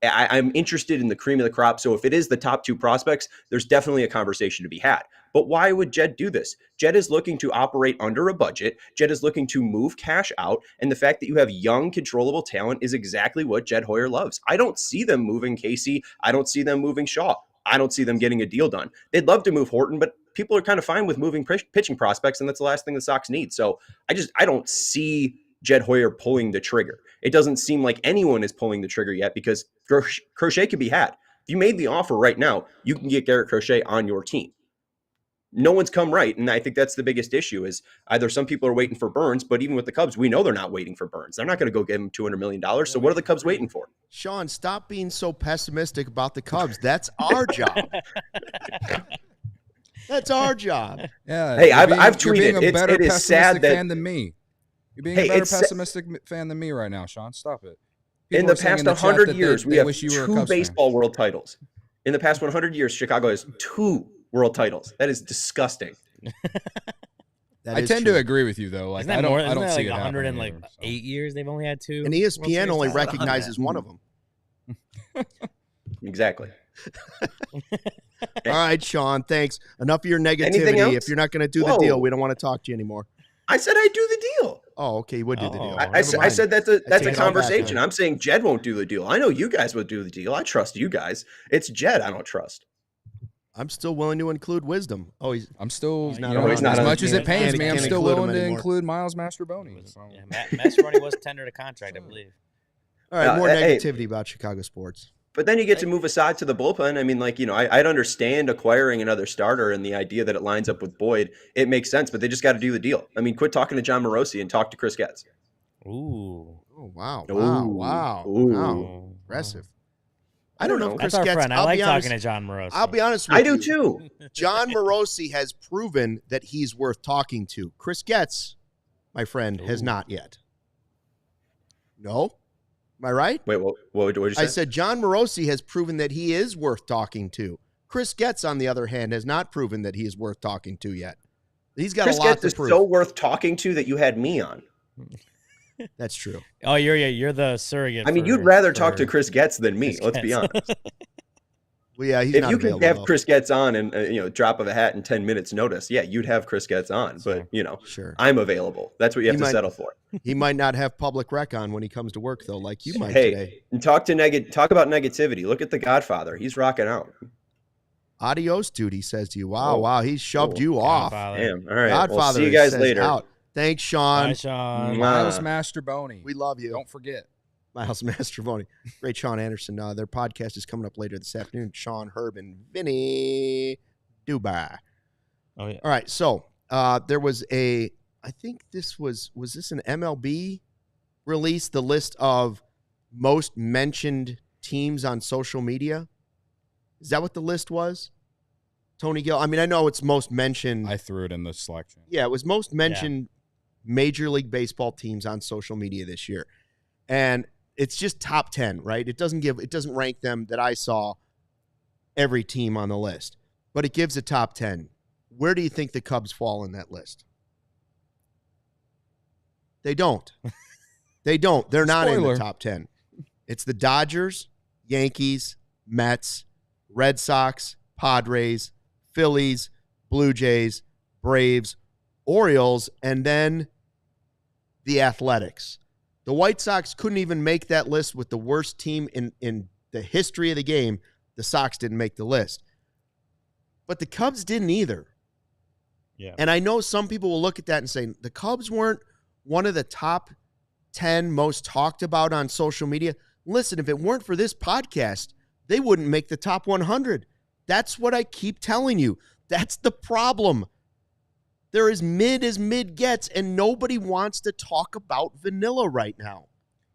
I'm interested in the cream of the crop. So if it is the top 2 prospects, there's definitely a conversation to be had. But why would Jed do this? Jed is looking to operate under a budget. Jed is looking to move cash out. And the fact that you have young, controllable talent is exactly what Jed Hoyer loves. I don't see them moving Casey. I don't see them moving Shaw. I don't see them getting a deal done. They'd love to move Horton, but people are kind of fine with moving pitching prospects, and that's the last thing the Sox need. So I don't see Jed Hoyer pulling the trigger. It doesn't seem like anyone is pulling the trigger yet because Crochet could be had. If you made the offer right now, you can get Garrett Crochet on your team. No one's come right, and I think that's the biggest issue is either some people are waiting for Burns, but even with the Cubs, we know they're not waiting for Burns. They're not going to go give him $200 million, so what are the Cubs waiting for? Sean, stop being so pessimistic about the Cubs. That's our job. That's our job. Yeah. Hey, you're I've you're being tweeted. a better It is sad pessimistic that fan than me. You're being Hey, a better it's sa- pessimistic fan than me right now, Sean. Stop it. in People the are saying past the chat 100 that years, they we have wish you were a 2 Cubs fan. baseball world titles. In the past 100 years, Chicago has 2 world titles. That is disgusting. That I is tend true. to agree with you though. Like Isn't that I don't, more? I Isn't don't that see like it 100 and happening like either, so. 8 years? They've only had 2. And World ESPN Series only titles? recognizes one of them. Exactly. All right, Sean, thanks. Enough of your Anything negativity. else? If you're not going to do the Whoa. deal, we don't want to talk to you anymore. I said I'd do the deal. Oh, okay, you would do the deal. Oh. I said that's a take it all back, conversation. man. I'm saying Jed won't do the deal. I know you guys would do the deal. I trust you guys. It's Jed I don't trust. I'm still willing to include wisdom. Oh, I'm still, He's not you know, around. He's not as on much the as team. it pains me, I'm Can't still include him willing to anymore. include Miles Mastroboni. So. Yeah, Mastroboni was tendered a contract, I believe. all right, more Hey. negativity about Chicago sports. But then you get to move aside to the bullpen. I mean, like, I'd understand acquiring another starter and the idea that it lines up with Boyd. It makes sense, but they just got to do the deal. I mean, quit talking to John Morosi and talk to Chris Getz. Ooh. Oh, wow. Ooh. Wow. Ooh. Wow. Impressive. I don't know if Chris That's our Getz, friend. I I'll like be talking honest, to John Morosi. I'll be honest with I you. do too. John Morosi has proven that he's worth talking to. Chris Getz, my friend, has Ooh. not yet. No? Am I right? Wait, what did you say? I said John Morosi has proven that he is worth talking to. Chris Getz, on the other hand, has not proven that he is worth talking to yet. He's got Chris a lot Getz to is prove. so worth talking to that you had me on. That's true. Oh, you're the surrogate. I mean, you'd rather talk to Chris Getz than me. Chris Let's be Getz. honest. Well, yeah, he's If not you could available. have though. Chris Getz on and drop of a hat in 10 minutes notice, yeah, you'd have Chris Getz on. But Sure. I'm available. That's what you have He to might- settle for. He might not have public rec on when he comes to work, though, like you might Hey, today. and talk about negativity. Look at the Godfather. He's rocking out. Adios, dude, he says to you. Wow, Oh. wow, he shoved Oh, you off. Godfather. Damn. All right. Godfather We'll see you guys says later. out. Thanks, Sean. Bye, Sean. Miles Mwah. Mastroboni. We love you. Don't forget. Miles Mastroboni. Great Sean Anderson. Their podcast is coming up later this afternoon. Sean, Herb, and Vinny Dubai. Oh yeah. All right, so there was I think this was this an MLB release, the list of most mentioned teams on social media? Is that what the list was? Tony Gill. I mean, I know it's most mentioned. I threw it in the Slack channel. Yeah, it was most mentioned Major League Baseball teams on social media this year. And it's just top 10, right? It doesn't rank them that I saw every team on the list, but it gives a top 10. Where do you think the Cubs fall in that list? They don't. They don't. They're not in Spoiler. the top 10. It's the Dodgers, Yankees, Mets, Red Sox, Padres, Phillies, Blue Jays, Braves, Orioles, and then the Athletics. The White Sox couldn't even make that list with the worst team in the history of the game. The Sox didn't make the list. But the Cubs didn't either. Yeah. And I know some people will look at that and say, the Cubs weren't one of the top 10 most talked about on social media. Listen, if it weren't for this podcast, they wouldn't make the top 100. That's what I keep telling you. That's the problem. They're as mid gets, and nobody wants to talk about vanilla right now.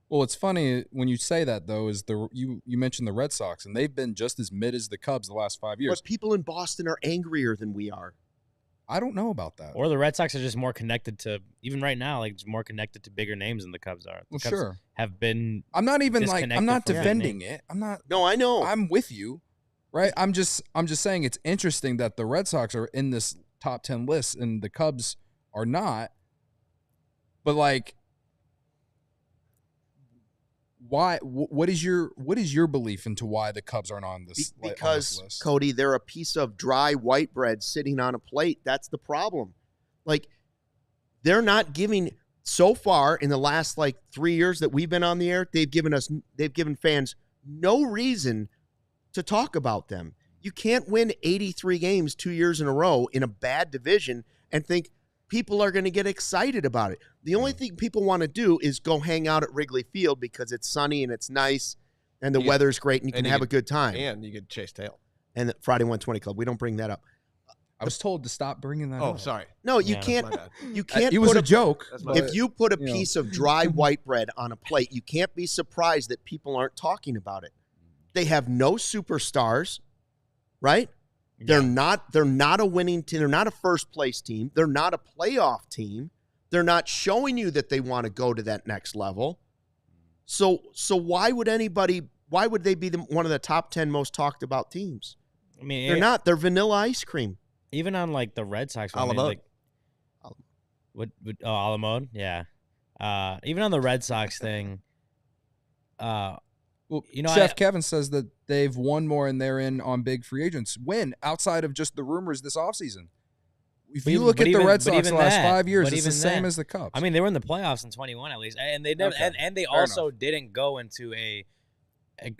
Well, it's funny when you say that, though, is you mentioned the Red Sox, and they've been just as mid as the Cubs the last 5 years. But people in Boston are angrier than we are. I don't know about that. Or the Red Sox are just more connected to, even right now, like just more connected to bigger names than the Cubs are. The Well, Cubs sure. have been. I'm not even I'm disconnected not from defending it. I'm not. No, I know. I'm with you, right? I'm just saying it's interesting that the Red Sox are in this top 10 list and the Cubs are not. But like, why? What is your belief into why the Cubs aren't on this? on this Because, list? Cody, they're a piece of dry white bread sitting on a plate. That's the problem. Like, they're not giving, so far in the last, 3 years that we've been on the air, they've given fans no reason to talk about them. You can't win 83 games 2 years in a row in a bad division and think people are going to get excited about it. The only thing people want to do is go hang out at Wrigley Field because it's sunny and it's nice and the weather's great and you can have a good time. And you could chase tail. And the Friday 120 Club. We don't bring that up. I was told to stop bringing that up. Oh, sorry. No, you Yeah. can't. My bad. You can't. It was put a joke. That's my but- If you put a you know. piece of dry white bread on a plate, you can't be surprised that people aren't talking about it. They have no superstars, right? They're not a winning team. They're not a first place team. They're not a playoff team. They're not showing you that they want to go to that next level. So why would they be one of the top 10 most talked about teams? I mean, They're not. They're vanilla ice cream. even on like the Red Sox. A la mode. A la mode, yeah. Even on the Red Sox thing, Well, you know, Chef Kevin says that they've won more and they're in on big free agents. When outside of just the rumors this offseason. If you look at the Red Sox the last 5 years, it's the same as the Cubs. I mean, they were in the playoffs in 21 at least, and they never, and they also didn't go into they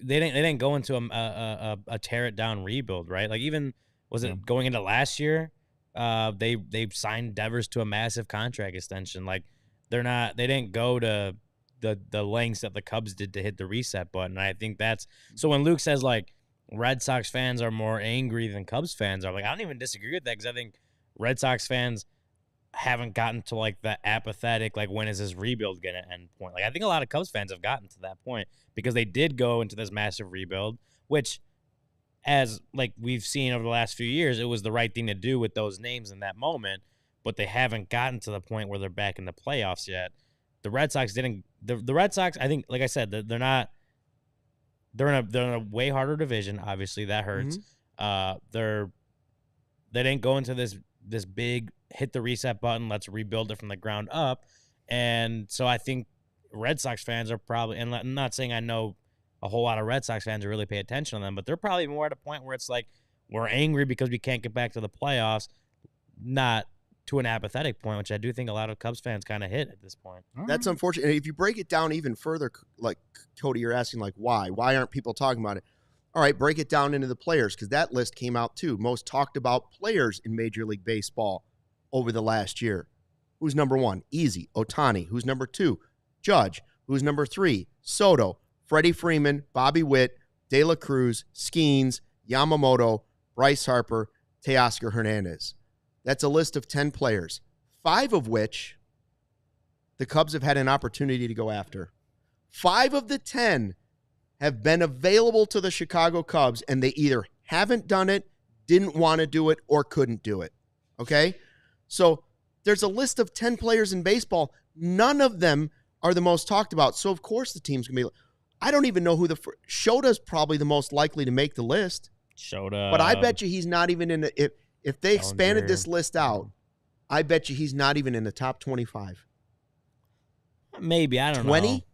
didn't go into a tear it down rebuild, right? Like even going into last year, they signed Devers to a massive contract extension. Like they didn't go to the lengths that the Cubs did to hit the reset button. And I think that's so when Luke says like Red Sox fans are more angry than Cubs fans are, like I don't even disagree with that because I think Red Sox fans haven't gotten to like the apathetic, like when is this rebuild going to end point. Like I think a lot of Cubs fans have gotten to that point because they did go into this massive rebuild, which as like we've seen over the last few years, it was the right thing to do with those names in that moment, but they haven't gotten to the point where they're back in the playoffs yet. The Red Sox didn't. The Red Sox, I think, like I said, they're not. They're in a way harder division. Obviously, that hurts. They didn't go into this big hit the reset button. Let's rebuild it from the ground up. And so I think Red Sox fans are probably, and I'm not saying I know a whole lot of Red Sox fans who really pay attention to them, but they're probably more at a point where it's like we're angry because we can't get back to the playoffs, not to an apathetic point, which I do think a lot of Cubs fans kind of hit at this point. That's unfortunate. And if you break it down even further, like Cody, you're asking like why? Why aren't people talking about it? All right, break it down into the players because that list came out too. Most talked about players in Major League Baseball over the last year. Who's number one? Easy. Ohtani. Who's number two? Judge. Who's number three? Soto. Freddie Freeman, Bobby Witt, De La Cruz, Skeens, Yamamoto, Bryce Harper, Teoscar Hernandez. That's a list of 10 players, 5 of which the Cubs have had an opportunity to go after. 5 of the 10 have been available to the Chicago Cubs, and they either haven't done it, didn't want to do it, or couldn't do it. Okay? So there's a list of 10 players in baseball. None of them are the most talked about. So, of course, the team's going to be – I don't even know who Shota's probably the most likely to make the list. Shota. But I bet you he's not even in the – if they expanded this list out, I bet you he's not even in the top 25. Maybe, I don't know. 20?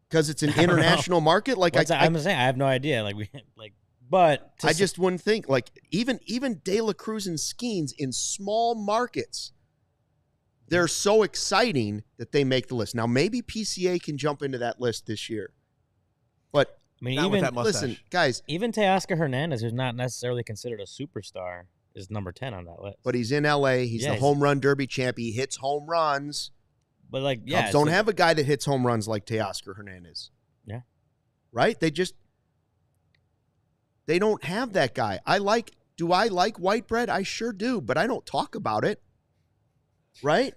Because it's an international market. Like I'm saying, I have no idea. But I just wouldn't think. Like even De La Cruz and Skeens in small markets, they're so exciting that they make the list. Now maybe PCA can jump into that list this year, but. I mean, Not with that mustache. Listen, guys. Even Teoscar Hernandez, who's not necessarily considered a superstar, is number 10 on that list. But he's in L.A. He's the home run derby champ. He hits home runs. But Cubs don't have a guy that hits home runs like Teoscar Hernandez. Yeah. Right? They don't have that guy. Do I like white bread? I sure do, but I don't talk about it. Right?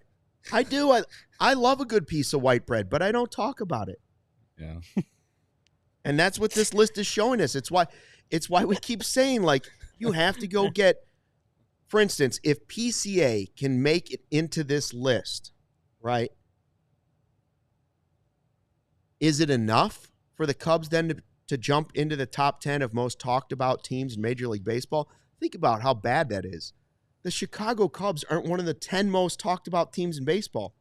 I do. I love a good piece of white bread, but I don't talk about it. Yeah. And that's what this list is showing us. It's why we keep saying, like, you have to go get, for instance, if PCA can make it into this list, right? Is it enough for the Cubs then to jump into the top 10 of most talked about teams in Major League Baseball? Think about how bad that is. The Chicago Cubs aren't one of the 10 most talked about teams in baseball.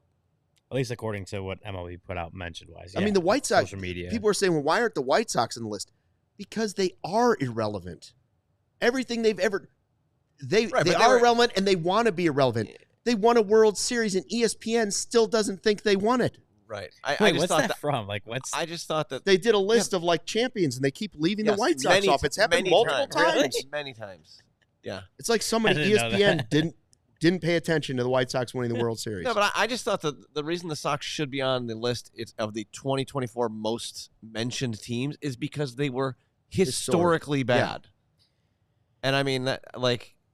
At least according to what MLB put out mentioned-wise. I mean, the White Sox, social media. people are saying, well, why aren't the White Sox on the list? Because they are irrelevant. Everything they've ever – they are irrelevant, and they want to be irrelevant. They won a World Series, and ESPN still doesn't think they won it. Right. Wait, I just what's thought that from? Like, what's? I just thought that They did a list of, like, champions, and they keep leaving the White Sox off. It's happened multiple times. Really? Many times. Yeah. It's like somebody I didn't know ESPN that. didn't pay attention to the White Sox winning the World Series. No, but I just thought that the reason the Sox should be on the list of the 2024 most mentioned teams is because they were historically bad. And I mean,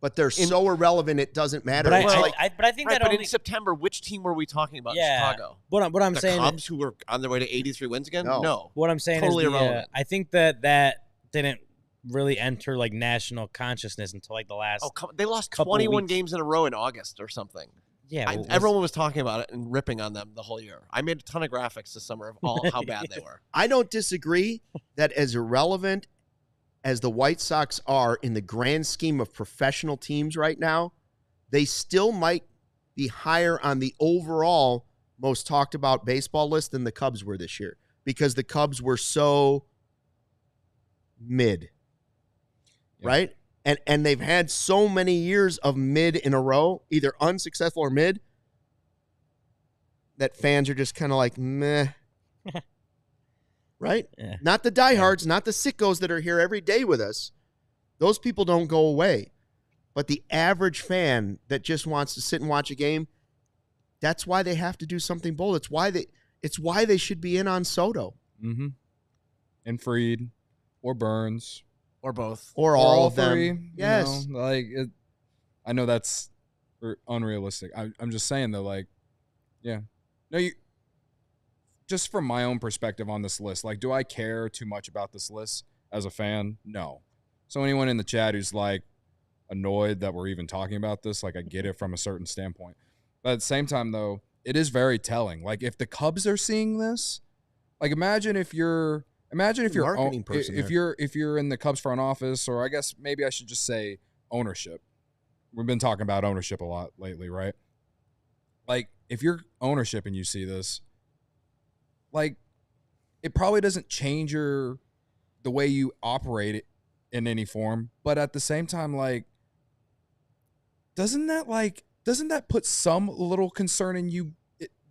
but they're so irrelevant it doesn't matter. But It's I think that but only in September, which team were we talking about in Yeah. Chicago? what I'm The saying. Cubs, who were on their way to 83 wins again? No. What I'm saying Totally is irrelevant. I think that didn't really enter like national consciousness until like the last. Oh, they lost couple 21 weeks. games in a row in August or something. Yeah, Everyone was talking about it and ripping on them the whole year. I made a ton of graphics this summer of how bad they were. I don't disagree that as irrelevant as the White Sox are in the grand scheme of professional teams right now, they still might be higher on the overall most talked about baseball list than the Cubs were this year, because the Cubs were so mid, right? And they've had so many years of mid in a row, either unsuccessful or mid, that fans are just kind of like, meh. Right? Yeah. Not the diehards, not the sickos that are here every day with us. Those people don't go away. But the average fan that just wants to sit and watch a game, that's why they have to do something bold. It's why they should be in on Soto. Mm-hmm. And Fried or Burns. Or both. Or all of three, them. Yes. You know, I know that's unrealistic. I'm just saying though, yeah. No, just from my own perspective on this list, do I care too much about this list as a fan? No. So anyone in the chat who's annoyed that we're even talking about this, I get it from a certain standpoint. But at the same time though, it is very telling. If the Cubs are seeing this, imagine if you're marketing person if you're in the Cubs front office, or I guess maybe I should just say ownership. We've been talking about ownership a lot lately, right? If you're ownership and you see this, it probably doesn't change the way you operate it in any form, but at the same time, doesn't that put some little concern in you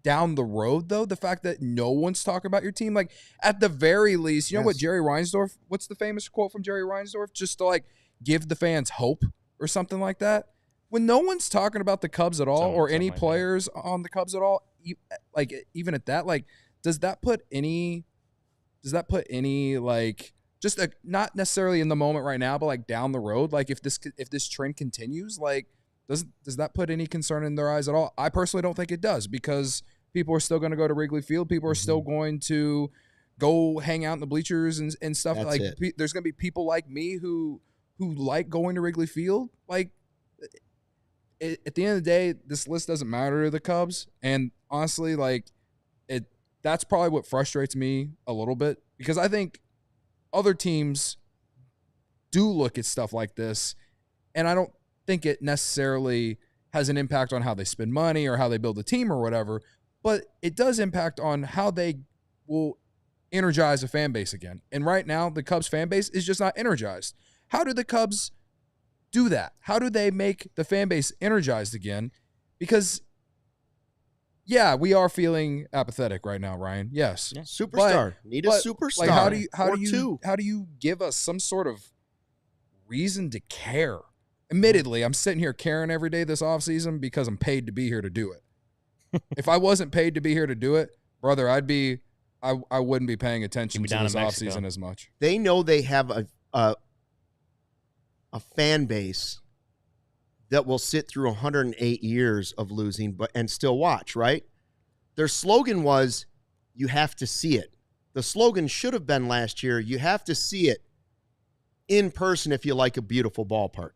down the road, though? The fact that no one's talking about your team, at the very least, you know what Jerry Reinsdorf, what's the famous quote from Jerry Reinsdorf? Just to give the fans hope or something like that. When no one's talking about the Cubs at all, or any players on the Cubs at all, even at that, does that put any just not necessarily in the moment right now, but down the road, if this trend continues, does that put any concern in their eyes at all? I personally don't think it does, because people are still going to go to Wrigley Field. People are still going to go hang out in the bleachers and stuff. There's going to be people like me who like going to Wrigley Field. At the end of the day, this list doesn't matter to the Cubs. And honestly, that's probably what frustrates me a little bit, because I think other teams do look at stuff like this, and I don't think it necessarily has an impact on how they spend money or how they build a team or whatever, but it does impact on how they will energize a fan base again. And right now, the Cubs fan base is just not energized. How do the Cubs do that? How do they make the fan base energized again? Because yeah, we are feeling apathetic right now, Ryan. Yes. Yeah. Superstar. Need a superstar. How do you give us some sort of reason to care? Admittedly, I'm sitting here caring every day this offseason because I'm paid to be here to do it. If I wasn't paid to be here to do it, brother, I wouldn't be paying attention to this offseason as much. They know they have a fan base that will sit through 108 years of losing and still watch, right? Their slogan was, you have to see it. The slogan should have been last year, you have to see it in person if you like a beautiful ballpark.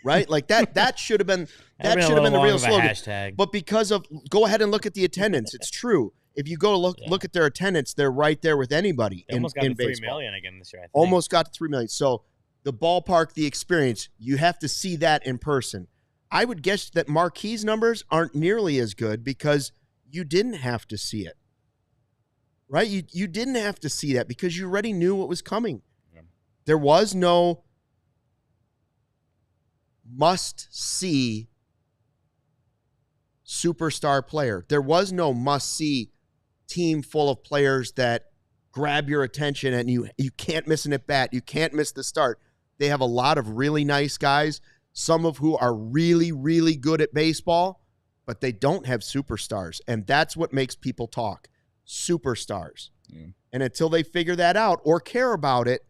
Right? That should have been the real slogan. Hashtag. But because of, go ahead and look at the attendance. It's true. If you go look at their attendance, they're right there with anybody They almost got in to 3 baseball. million again this year, I think. Almost got to 3 million. So the ballpark, the experience, you have to see that in person. I would guess that Marquee's numbers aren't nearly as good because you didn't have to see it. Right? You didn't have to see that because you already knew what was coming. Yeah. There was no must-see superstar player. There was no must-see team full of players that grab your attention and you can't miss an at-bat. You can't miss the start. They have a lot of really nice guys, some of who are really, really good at baseball, but they don't have superstars. And that's what makes people talk. Superstars. Yeah. And until they figure that out or care about it,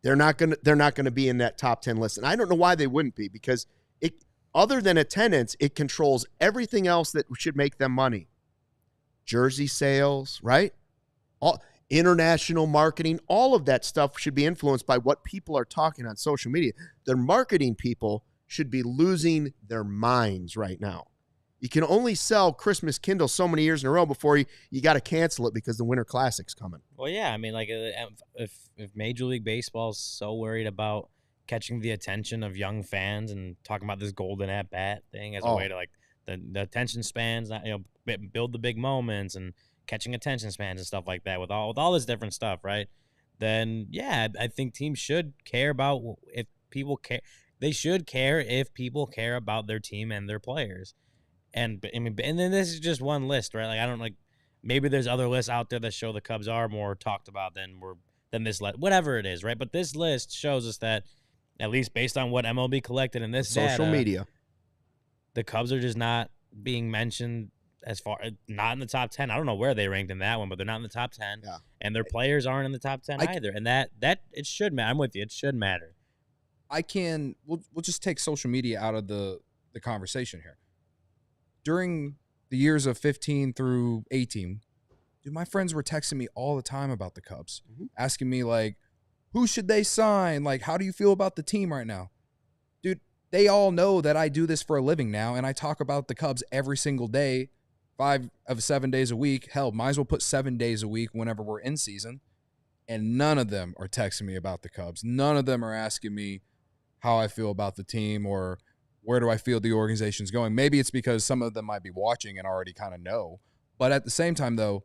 They're not gonna be in that top 10 list. And I don't know why they wouldn't be, because it, other than attendance, it controls everything else that should make them money. Jersey sales, right? All international marketing, all of that stuff should be influenced by what people are talking on social media. Their marketing people should be losing their minds right now. You can only sell Christmas Kindle so many years in a row before you got to cancel it because the Winter Classic's coming. Well, yeah, I mean, like if Major League Baseball is so worried about catching the attention of young fans and talking about this golden at bat thing as a way to like the attention spans, build the big moments and catching attention spans and stuff like that with all this different stuff, right? Then yeah, I think teams should care about if people care. They should care if people care about their team and their players. And I mean, and then this is just one list, right? Like I don't maybe there's other lists out there that show the Cubs are more talked about than this list, whatever it is, right? But this list shows us that, at least based on what MLB collected in this social media, the Cubs are just not being mentioned not in the top 10. I don't know where they ranked in that one, but they're not in the top 10. Yeah. And their players aren't in the top 10 either. And that it should matter. I'm with you. It should matter. We'll just take social media out of the conversation here. During the years of 15 through 18, dude, my friends were texting me all the time about the Cubs, asking me like, who should they sign? Like, how do you feel about the team right now? Dude, they all know that I do this for a living now, and I talk about the Cubs every single day, 5 of 7 days a week. Hell, might as well put 7 days a week whenever we're in season. And none of them are texting me about the Cubs. None of them are asking me how I feel about the team or where do I feel the organization's going. Maybe it's because some of them might be watching and already kind of know. But at the same time, though,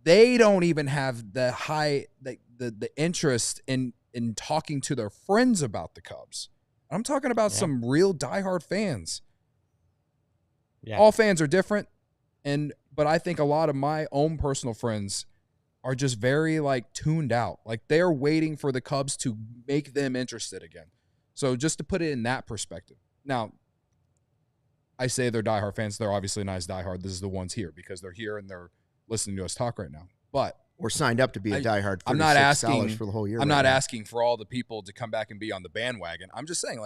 they don't even have the interest in talking to their friends about the Cubs. I'm talking about some real diehard fans. Yeah. All fans are different, but I think a lot of my own personal friends are just very tuned out. Like they're waiting for the Cubs to make them interested again. So just to put it in that perspective. Now, I say they're diehard fans. They're obviously not as diehard. This is the ones here because they're here and they're listening to us talk right now. But we're signed up to be a diehard. I'm not asking for the whole year. I'm not asking for all the people to come back and be on the bandwagon. I'm just saying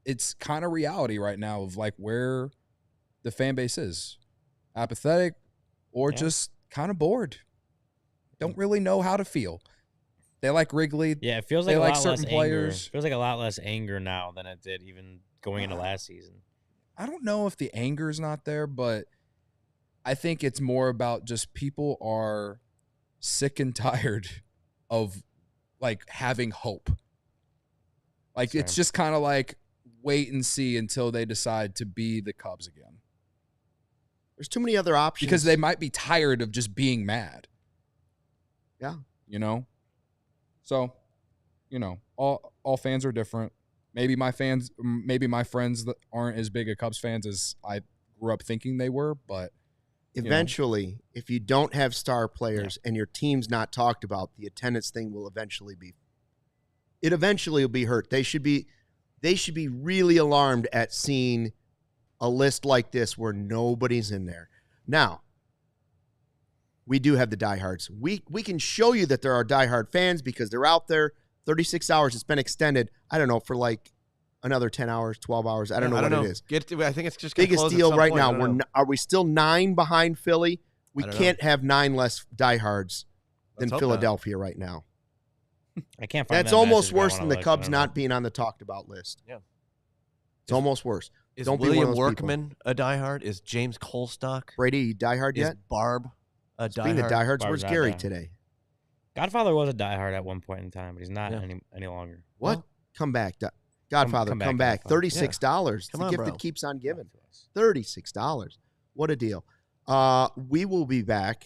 it's kind of reality right now of where the fan base is. Apathetic or just kind of bored. Don't really know how to feel. They like Wrigley. Yeah, it feels like a lot certain less players. Anger. It feels like a lot less anger now than it did even going into last season. I don't know if the anger is not there, but I think it's more about just people are sick and tired of having hope. It's just kind of wait and see until they decide to be the Cubs again. There's too many other options. Because they might be tired of just being mad. Yeah. So, all fans are different. Maybe my friends that aren't as big of Cubs fans as I grew up thinking they were, but eventually, if you don't have star players and your team's not talked about, the attendance thing will eventually be hurt. They should be really alarmed at seeing a list like this where nobody's in there. Now, we do have the diehards. We can show you that there are diehard fans because they're out there. 36 hours. It's been extended. I don't know, for another 10 hours, 12 hours. I don't know what it is. I think it's just biggest deal right now. Are we still 9 behind Philly? We can't have 9 less diehards than Philadelphia right now. I can't find That's almost worse than the Cubs not being on the talked about list. Yeah. It's almost worse. Is Don't William be one of those Workman people. a diehard? Is James Colstock? Brady diehard yet? Is Barb a diehard? Speaking of diehards, where's Barb's Gary not today? Godfather was a diehard at one point in time, but he's not any longer. What? Well, come back. Godfather, come back. Godfather. $36. Come the on, gift bro. that keeps on giving. $36. What a deal. We will be back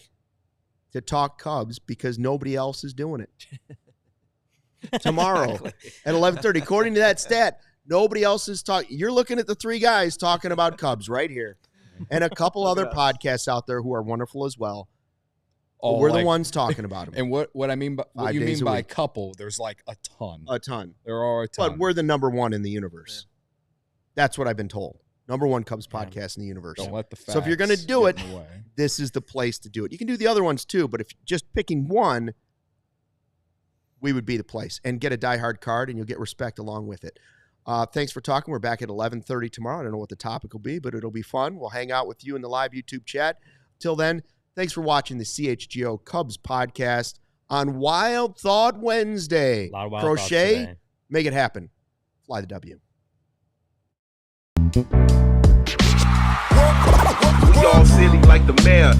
to talk Cubs because nobody else is doing it. Tomorrow at 11:30. According to that stat, nobody else is talking. You're looking at the 3 guys talking about Cubs right here. And a couple other podcasts out there who are wonderful as well. But we're the ones talking about them. And what I mean by what you mean by couple, there's a ton. A ton. There are a ton. But we're the number 1 in the universe. Yeah. That's what I've been told. Number 1 Cubs podcast in the universe. Don't let the facts So if you're going to do it, get in the way. this is the place to do it. You can do the other ones too, but if just picking one, we would be the place. And get a diehard card, and you'll get respect along with it. Thanks for talking. We're back at 11:30 tomorrow. I don't know what the topic will be, but it'll be fun. We'll hang out with you in the live YouTube chat. Till then, thanks for watching the CHGO Cubs podcast on Wild Thought Wednesday. A lot of wild Crochet, thoughts today. make it happen. Fly the W. We all silly like the mayor.